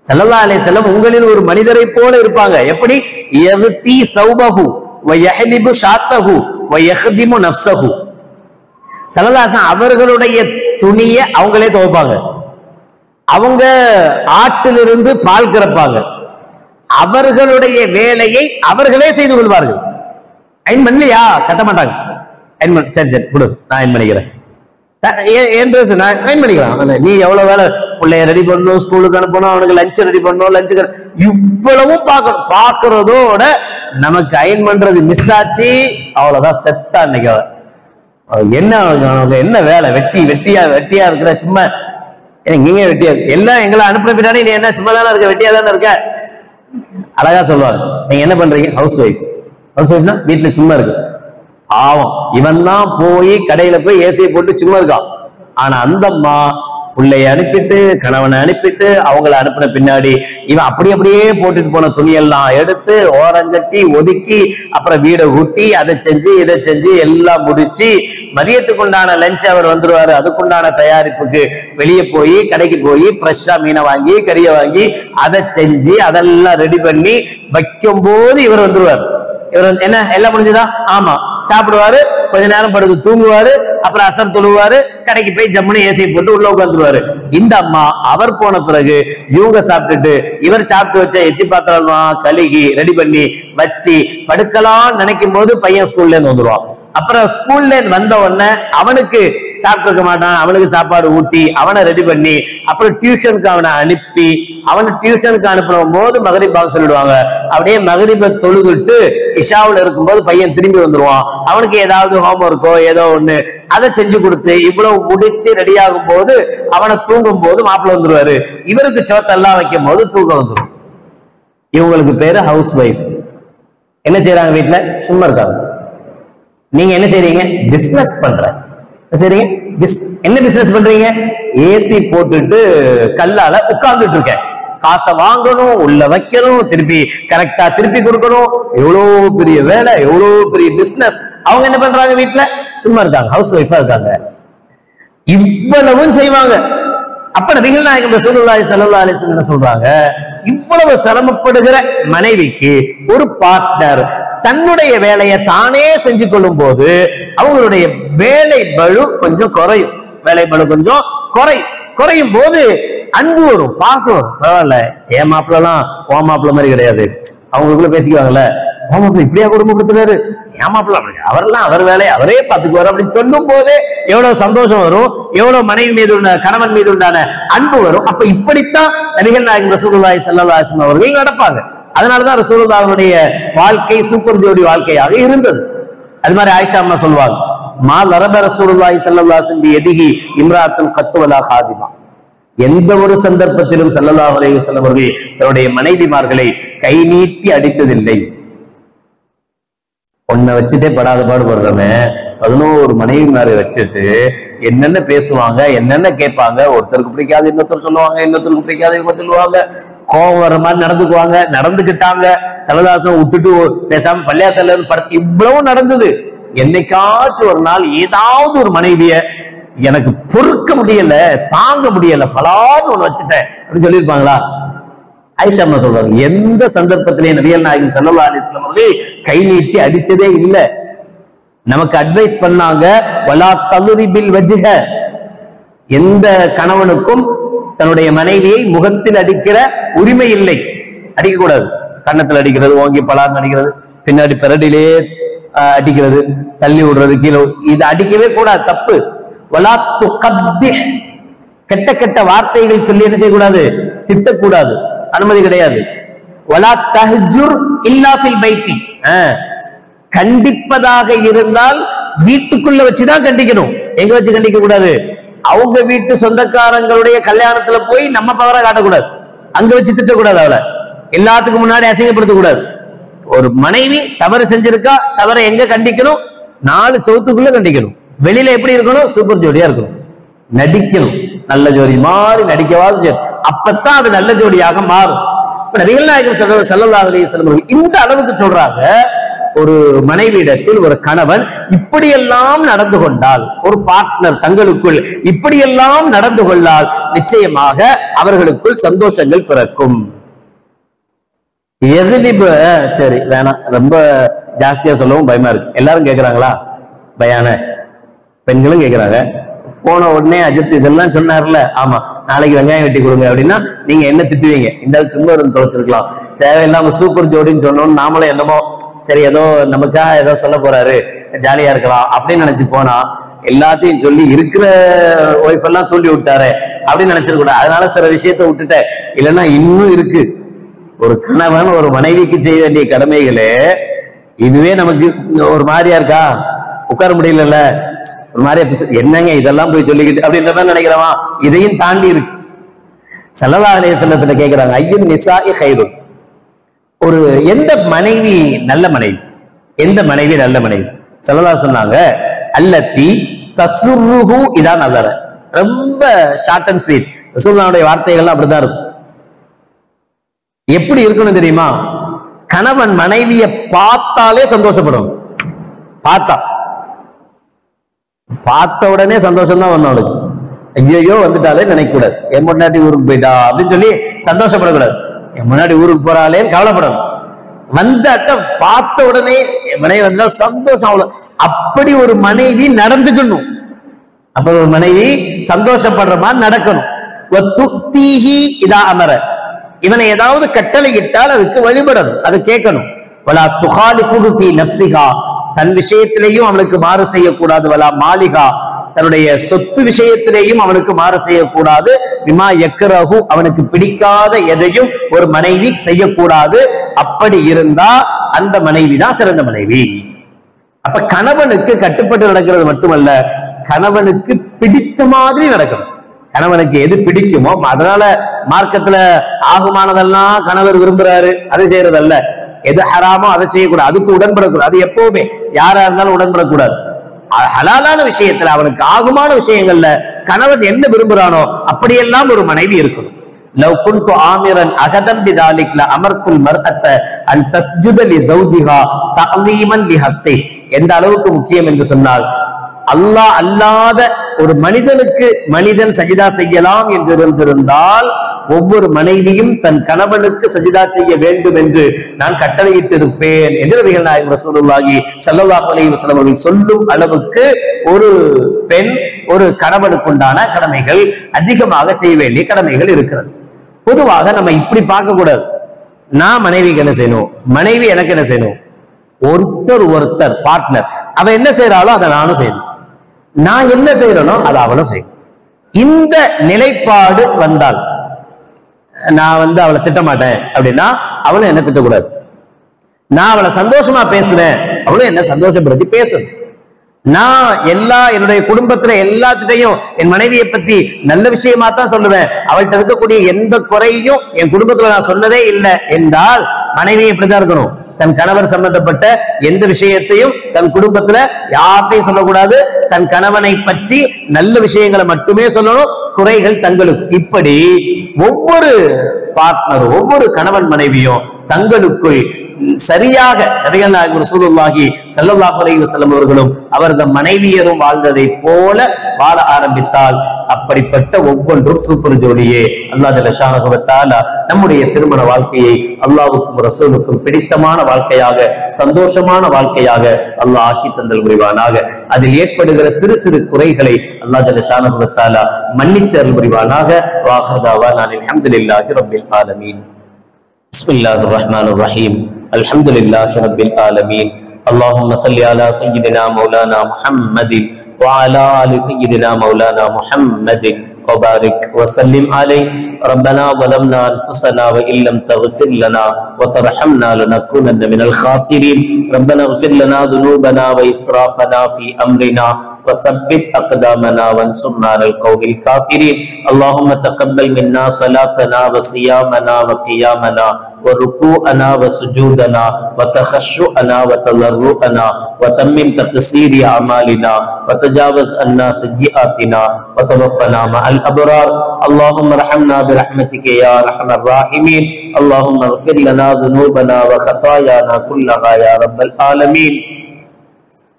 ஸல்லல்லாஹு அலைஹி வஸல்லம் உங்களில் ஒரு மனிதரை போல இருப்பாங்க. எப்படி? யக்தி ஸௌபஹு வ யஹ்லிபு ஷாத்தஹு வ யஹ்திமு நஃப்ஸஹு. ஸல்லல்லாஹு அலைஹி வஸல்லம் அவர்களுடைய துணியை அவங்களே துவைப்பாங்க, அவங்க ஆட்டிலிருந்து பால் கறப்பாங்க, அவர்களுடைய வேலையை அவர்களே செய்து கொள்வார்கள். அயன் பண்ணலையா கட்ட மாட்டாங்க. சரி சரி கொடு, நான் அயன் பண்ணிக்கிறேன், அயன் பண்ணிக்கலாம். நீ எவ்வளவு வேலை, பிள்ளைய ரெடி பண்ணணும், ஸ்கூலுக்கு அனுப்பணும், அவனுக்கு லஞ்ச் ரெடி பண்ணணும், லஞ்சுக்கு இவ்வளவும் பார்க்கணும். பார்க்கறதோட நமக்கு அயன் பண்றது மிஸ் ஆச்சு, அவ்வளவுதான் செத்தா. இன்னைக்கு என்ன வேலை, வெட்டியா இருக்கிற, சும்மா நீங்க வெட்டியா எல்லாம் எங்களை அனுப்புற பின்னாடி நீ என்ன சும்மா தானே இருக்க, வெட்டியா தானே இருக்க. அழகா சொல்லுவாங்க, நீங்க என்ன பண்றீங்க? ஹவுஸ் ஒய்ஃப்னா வீட்டுல சும்மா இருக்கு. பாவம், இவன் தான் போய் கடையில போய் ஏசியை போட்டு சும்மா இருக்கான். ஆனா அந்த அம்மா பிள்ளைய அனுப்பிட்டு கணவனை அனுப்பிட்டு அவங்கள அனுப்பின பின்னாடி இவன் அப்படியே போட்டுட்டு போன துணியெல்லாம் எடுத்து ஓரங்கட்டி ஒதுக்கி அப்புறம் வீடை ஊட்டி அதை செஞ்சு இதை செஞ்சு எல்லாம் முடிச்சு மதியத்துக்கு உண்டான லஞ்ச் அவர் வந்துருவாரு. அதுக்குண்டான தயாரிப்புக்கு வெளியே போய் கடைக்கு போய் ஃப்ரெஷ்ஷா மீனை வாங்கி கறியை வாங்கி அதை செஞ்சு அதெல்லாம் ரெடி பண்ணி வைக்கும் போது இவர் வந்துருவார். இவர் என்ன எல்லாம் முடிஞ்சுதா? ஆமா. சாப்பிடுவாரு, கொஞ்ச நேரம் படுத்து தூங்குவாரு, அப்புறம் அசர் தொழுவாரு, கடைக்கு போய் ஜம்முன்னு ஏசியை போட்டு உள்ள உட்காந்துருவாரு. இந்த அம்மா அவர் போன பிறகு இவங்க சாப்பிட்டுட்டு இவர் சாப்பிட்டு வச்ச எச்சி பாத்திரம் கழுகி ரெடி பண்ணி வச்சு படுக்கலாம் நினைக்கும் போது பையன் ஸ்கூல்ல இருந்து வந்துருவான். அப்புறம் ஸ்கூல்ல வந்த உடனே அவனுக்கு சாப்பிட்டு இருக்க மாட்டான், அவனுக்கு சாப்பாடு ஊட்டி அவனை ரெடி பண்ணி அப்புறம் டியூஷனுக்கு அவனை அனுப்பி அவனை டியூஷனுக்கு அனுப்பும் போது மகரிபாக சொல்லிடுவாங்க. அப்படியே மகரிபை தொழுதுட்டு இஷாவுல இருக்கும்போது பையன் திரும்பி வந்துருவான். அவனுக்கு ஏதாவது ஹோம்ஒர்க்கோ ஏதோ ஒண்ணு அதை செஞ்சு கொடுத்து இவ்வளவு முடிச்சு ரெடி ஆகும் போது அவனை தூங்கும் போது மாப்பிள்ள வந்துருவாரு. இவருக்கு சோத்தெல்லாம் வைக்கும் போது தூக்கம் வந்துடும். இவங்களுக்கு பேரு ஹவுஸ் ஒய்ஃப். என்ன செய்யறாங்க? வீட்டுல சும்மா இருக்காங்க. நீங்க என்ன செய்றீங்க? பிசினஸ் பண்ற. சரிங்க, என்ன பிசினஸ் பண்றீங்க? ஏசி போட்டுட்டு கல்லால உட்கார்ந்துட்டு இருக்க, காசை வாங்கணும், உள்ள வைக்கணும், திருப்பி கரெக்டா திருப்பி கொடுக்கணும். எவ்வளவு பெரிய வேலை, எவ்வளவு பெரிய பிசினஸ். அவங்க என்ன பண்றாங்க? வீட்டுல சும்மா இருக்காங்க, ஹவுஸ் ஒய்ஃபா இருக்காங்க. இவ்வளவும் செய்வாங்க. அப்ப நபிகள் நாயகம் ரசூலுல்லாஹி ஸல்லல்லாஹு அலைஹி வஸல்லம் என்ன சொல்றாங்க? இவ்வளவு சிரமப்படுகிற மனைவிக்கு ஒரு பார்ட்னர் தன்னுடைய வேலையை தானே செஞ்சு கொள்ளும் போது அவங்களுடைய வேலை பளு கொஞ்சம் குறையும். வேலை பளு கொஞ்சம் குறையும் போது அன்பு வரும், பாசம் வரும். பரவாயில்ல, என் மாப்பிள்ளலாம் ஓ மாப்பிள்ள மாதிரி கிடையாது. அவங்களுக்குள்ள பேசிக்குவாங்கல்ல, ஓ மாப்பிள்ள இப்படியா குடும்பப்படுத்துறாரு, என் மாப்பிள்ள அவரெல்லாம் அவர் வேலையை அவரே பார்த்துக்குவாரு அப்படின்னு சொல்லும் போதே எவ்வளவு சந்தோஷம் வரும், எவ்வளவு மனைவி மீது கணவன் மீது உண்டான அன்பு வரும். அப்ப இப்படித்தான் நபிகள் நாயகம் ரசூலுல்லாஹி ஸல்லல்லாஹு அலைஹி வஸல்லம் அவர்கள் நடப்பாங்க. அதனாலதான் ரசூலுல்லாஹ் அவருடைய வாழ்க்கை சூப்பர் ஜோடி வாழ்க்கையாக இருந்தது. அது மாதிரி ஆயிஷா அம்மா சொல்லுவாங்க, மா லரப ரசூலுல்லாஹி ஸல்லல்லாஹு அலைஹி வஸல்லம் யதிஹி இம்ராஅத்துன் கத்து வலா காதிமா. எந்த ஒரு சந்தர்ப்பத்திலும் ஸல்லல்லாஹு அலைஹி வஸல்லம் அவர்கள் தன்னுடைய மனைவிமார்களை கை நீட்டி அடித்ததில்லை. ஒன்ன வச்சுட்டே படாத பாடுபடுறவன் 11 மனைவிமாரை வச்சுட்டு என்னென்ன பேசுவாங்க, என்னென்ன கேட்பாங்க. ஒருத்தருக்கு பிடிக்காது இன்னொருத்தர் சொல்லுவாங்க, இன்னொருத்தருக்கு பிடிக்காது இவங்க சொல்லுவாங்க. கோபம் வர மாதிரி நடந்துக்கிட்டாங்க. சலதாசம் விட்டுட்டு பேசாம பள்ளியாசல்ல இருந்து இவ்வளவு நடந்தது. என்னைக்காச்சும் ஒரு நாள் ஏதாவது ஒரு மனைவிய எனக்கு பொறுக்க முடியல, தாங்க முடியல, பலான்னு ஒண்ணு வச்சுட்டேன் அப்படின்னு சொல்லியிருப்பாங்களா? ஆயிஷா அம்மா சொல்றாங்க, எந்த சந்தர்ப்பத்திலேயே நபிகள் நாயகம் ஸல்லல்லாஹு அலைஹி வஸல்லம் அவர்கள் கை நீட்டி அடிச்சதே இல்லை. நமக்கு அட்வைஸ் பண்ணாங்க, வலா தல்ரிபில் வஜ்ஹ. எந்த கணவனுக்கும் தன்னுடைய மனைவியை முகத்தில் அடிக்கிற உரிமை இல்லை, அடிக்கக்கூடாது. கன்னத்தில் அடிக்கிறது, ஓங்கி பலான்னு அடிக்கிறது, பின்னாடி பெரடிலே அடிக்கிறது, தள்ளி விடுறது, கீழே, இது அடிக்கவே கூடாது, தப்பு. வலா துகப்பிஹ், கெட்ட கெட்ட வார்த்தைகள் சொல்லி என்ன செய்யக்கூடாது? திட்டக்கூடாது, அனுமதி கிடையாது. வலா தஹ்ஜுர் இல்லா ஃபில் பைத்தி, கண்டிப்பதாக இருந்தால் வீட்டுக்குள்ள வச்சுதான் கண்டிக்கணும், எங்க வச்சு கண்டிக்க கூடாது. அவங்க வீட்டு சொந்தக்காரங்களுடைய கல்யாணத்துல போய் நம்ம பவரை காட்டக்கூடாது, அங்க வச்சு திட்டக்கூடாது, அவளை எல்லாத்துக்கும் முன்னாடி அசிங்கப்படுத்தக்கூடாது. ஒரு மனைவி தவறு செஞ்சிருக்கா, தவறை எங்க கண்டிக்கணும்? 4 சவுத்துக்குள்ள கண்டிக்கணும். வெளியில எப்படி இருக்கணும்? சூப்பர் ஜோடியா இருக்கணும், நடிக்கணும், நல்ல ஜோடி மாறி நடிக்கவாது, அப்பத்தான் அது நல்ல ஜோடியாக மாறும். நபிகள் நாயகம் ஸல்லல்லாஹு அலைஹி வஸல்லம் இந்த அளவுக்கு சொல்றாங்க, ஒரு மனைவியிடத்தில் ஒரு கணவன் இப்படியெல்லாம் நடந்து கொண்டால், ஒரு பார்ட்னர் தங்களுக்குள் இப்படியெல்லாம் நடந்து கொண்டால் நிச்சயமாக அவர்களுக்குள் சந்தோஷங்கள் பிறக்கும். எதிலிபு சரி வேணாம், ரொம்ப ஜாஸ்தியா சொல்லவும் பயமா இருக்கு. எல்லாரும் கேட்கிறாங்களா பயான? பெண்களும் கேட்கிறாங்க. போன உடனே அஜித் இதெல்லாம் சொன்னார்ல, ஆமா நாளைக்கு வெங்காயம் வெட்டி கொடுங்க அப்படின்னா நீங்க என்ன திட்டுவீங்க? இந்த சும்மா தொலைச்சிருக்கலாம், தேவையில்லாம சூப்பர் ஜோடின்னு சொன்னோம், நாமளே என்னமோ சரி ஏதோ நமக்காக ஏதோ சொல்ல போறாரு ஜாலியா இருக்கலாம் அப்படின்னு நினைச்சு போனா எல்லாத்தையும் சொல்லி இருக்கிற ஒய்ஃப் எல்லாம் தூண்டி விட்டாரு அப்படின்னு நினைச்சிருக்கூடாது. அதனால சில விஷயத்த விட்டுட்டேன். இல்லைன்னா இன்னும் இருக்கு. ஒரு கணவன் ஒரு மனைவிக்கு செய்ய வேண்டிய கடமைகளே இதுவே நமக்கு ஒரு மாதிரியா இருக்கா, உட்கார முடியல, ஒரு மாதிரியா என்னங்க இதெல்லாம் போய் சொல்லிக்கிட்டு அப்படின்ற மாதிரி நினைக்கிறவா. இதையும் தாண்டி இருக்கு. ஸல்லல்லாஹு அலைஹி வஸல்லம் கேட்கிறாங்க, ஐயுன் நிசாஇ கைருன், ஒரு எந்த மனைவி நல்ல மனைவி, எந்த மனைவி நல்ல மனைவி? ஸல்லல்லாஹு சொன்னாங்க, அல்லத்தி தஸ்ருஹு இதா நஸர. ரொம்ப ஷார்ட் அண்ட் ஸ்வீட். ரசூலுல்லாஹ்வுடைய வார்த்தைகள்லாம் அப்படிதான் இருக்கும். எப்படி இருக்கணும் தெரியுமா? கணவன் மனைவியை பார்த்தாலே சந்தோஷப்படும். பார்த்த உடனே சந்தோஷம் தான் வரணும் அவளுக்கு. ஐயோ வந்துட்டாலே நினைக்க கூடாது, என் முன்னாடி ஊருக்கு போயிட்டா அப்படின்னு சொல்லி சந்தோஷப்படக்கூடாது. என் முன்னாடி ஊருக்கு போறாளேன்னு கவலைப்படணும். வந்தாட்ட பார்த்த உடனே என் மனைவி வந்தா சந்தோஷம் அவ்வளவு. அப்படி ஒரு மனைவி நடந்துக்கணும். அப்ப ஒரு மனைவி சந்தோஷப்படுற மாதிரி நடக்கணும். இதா அமர, இவனை ஏதாவது கட்டளை இட்டால் அதுக்கு வழிபடணும், அது கேட்கணும். வலா துகாலிஃபுஹு ஃபீ நஃப்ஸிஹா, தன் விஷயத்திலேயும் அவனுக்கு மாறு செய்யக்கூடாது. வலா மாலிகா, தன்னுடைய சொத்து விஷயத்திலேயும் அவனுக்கு மாறு செய்யக்கூடாது. பிமா யக்ரஹு, அவனுக்கு பிடிக்காத எதையும் ஒரு மனைவி செய்யக்கூடாது. அப்படி இருந்தா அந்த மனைவி தான் சிறந்த மனைவி. அப்ப கணவனுக்கு கட்டுப்பட்டு நடக்கிறது மட்டுமல்ல, கணவனுக்கு பிடித்த மாதிரி நடக்கணும். கணவனுக்கு எது பிடிக்குமோ, அதனால மார்க்கத்துல ஆகுமானதெல்லாம் கணவர் விரும்புறாரு அதை செய்யறதல்ல. எது ஹராமோ அதை செய்யக்கூடாது, அதுக்கு உடன்படக்கூடாது. அது எப்பவுமே யாரா இருந்தாலும் உடன்படக்கூடாது. ஹலாலான விஷயத்துல அவனுக்கு ஆகுமான விஷயங்கள்ல கணவன் என்ன விரும்புறானோ அப்படியெல்லாம் ஒரு மனைவி இருக்கணும். லவ் குன்து ஆமிரன் அகதம் பிதாலிக் லஅமர்துல் மர்அத அன் தஸ்ஜுத லிஸௌஜிஹா தஅலீமன் லிஹத்தி. எந்த அளவுக்கு முக்கியம் என்று சொன்னால், அல்லாஹ் அல்லாத ஒரு மனிதனுக்கு மனிதன் சஜிதா செய்யலாம் என்று இருந்திருந்தால் ஒவ்வொரு மனைவியும் தன் கணவனுக்கு சஜிதா செய்ய வேண்டும் என்று நான் கட்டளையிட்டு இருப்பேன் என்று நபிகள் நாயகம் ரசூலுல்லாஹி ஸல்லல்லாஹு அலைஹி வஸல்லம் அவர்கள் சொல்லும் அளவுக்கு ஒரு பெண் ஒரு கணவனுக்குண்டான கடமைகள் அதிகமாக செய்ய வேண்டிய கடமைகள் இருக்கிறது. பொதுவாக நம்ம இப்படி பார்க்க கூடாது. நான் மனைவிக்கு என்ன செய்யணும், மனைவி எனக்கு என்ன செய்யணும். ஒருத்தர் பார்ட்னர், அவ என்ன செய்யறாளோ அதை நானும் செய்யணும், நான் என்ன செய்யறனோ அதை அவளும் செய்யணும். இந்த நிலைப்பாடு வந்தால், நான் அவளை திட்ட மாட்டேன் அப்படின்னா அவளும் என்ன திட்டக்கூடாது. நான் அவளை சந்தோஷமா பேசுறேன், அவளும் என்ன சந்தோஷப்படுத்தி பேசணும். நான் என்னுடைய குடும்பத்துல எல்லாத்திட்டையும் என் மனைவியை பத்தி நல்ல விஷயமா தான் சொல்லுவேன். அவள்கிட்ட இருக்கக்கூடிய எந்த குறையும் என் குடும்பத்துல நான் சொன்னதே இல்லை என்றால் மனைவி இப்படிதான் இருக்கணும். தன் கணவர் சம்பந்தப்பட்ட எந்த விஷயத்தையும் தன் குடும்பத்துல யார்கிட்டையும் சொல்லக்கூடாது. தன் கணவனை பற்றி நல்ல விஷயங்களை மட்டுமே சொல்லணும், குறைகள் தங்களுக்கு. இப்படி ஒவ்வொரு பார்ட்னரும் ஒவ்வொரு கணவன் மனைவியும் தங்களுக்குள் சரியாக நபிகள் நாயகம் ரசூலுல்லாஹி ஸல்லல்லாஹு அலைஹி வஸல்லம் அவர்களும் அவரது மனைவியரும் வாழ்ந்ததை போல வாழ ஆரம்பித்தால் அப்படிப்பட்ட ஒவ்வொன்றும் சூப்பர் ஜோடியே. அல்லாஹ் ஜல்ல ஷானஹு வ தஆலா நம்முடைய திருமண வாழ்க்கையை அல்லாஹ்வுக்கும் ரசூலுக்கும் பிடித்தமான வாழ்க்கையாக, சந்தோஷமான வாழ்க்கையாக அல்லாஹ் ஆக்கி தந்தல் புரிவானாக. அதில் ஏற்படுகிற சிறு சிறு குறைகளை அல்லாஹ் ஜல்ல ஷானஹு வ தஆலா மன்னித்து அருள் புரிவானாக. வாஹிரு தஅவானா அல்ஹம்துலில்லாஹி ரப்பில் ஆலமீன். பிஸ்மில்லாஹிர் ரஹ்மானிர் ரஹீம். அல்ஹம்துலில்லாஹி ரப்பில் ஆலமீன். اللهم صل على سيدنا مولانا محمد وعلى آل سيدنا مولانا محمد وبارك وسلم عليه. ربنا ظلمنا أنفسنا وإن لم تغفر لنا وترحمنا لنكونن من الخاسرين. ربنا اغفر لنا ذنوبنا وإسرافنا في أمرنا وثبت أقدامنا وانصرنا على القوم الكافرين. اللهم تقبل منا صلاتنا وصيامنا وقيامنا وركوعنا وسجودنا وتخشعنا وتضرعنا وتمم تقصير أعمالنا وتجاوز عنا سيئاتنا وتوفنا مع الأبرار اللهم ارحمنا برحمتك يا أرحم الراحمين اللهم اغفر لنا ذنوبنا وخطايانا كلها يا رب العالمين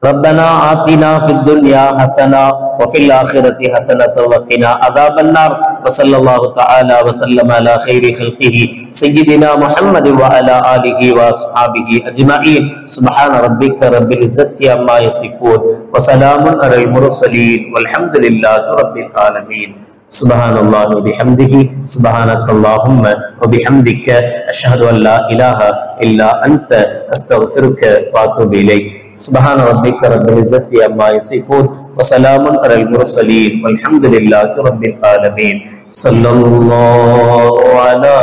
ربنا آتنا في الدنيا حسنة وفي الآخرة حسنة وقنا عذاب النار وصلى الله تعالى وسلم على خير خلقه سيدنا محمد وعلى آله وأصحابه أجمعين سبحان ربك رب العزة عما يصفون وسلام على المرسلين والحمد لله رب العالمين سبحان الله وبحمده سبحانك اللهم وبحمدك أشهد أن لا إله إلا أنت أستغفرك وأتوب إليك سبحان ربك رب العزة عما يصفون وسلام على المرسلين والحمد لله رب العالمين صلى الله على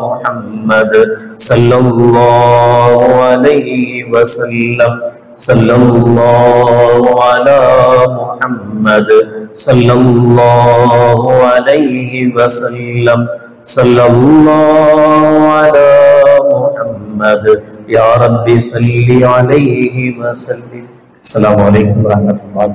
محمد صلى الله عليه وسلم صلى الله على محمد صلى الله عليه وسلم صلى الله على محمد يا رب صل عليه وسلم السلام عليكم ورحمة الله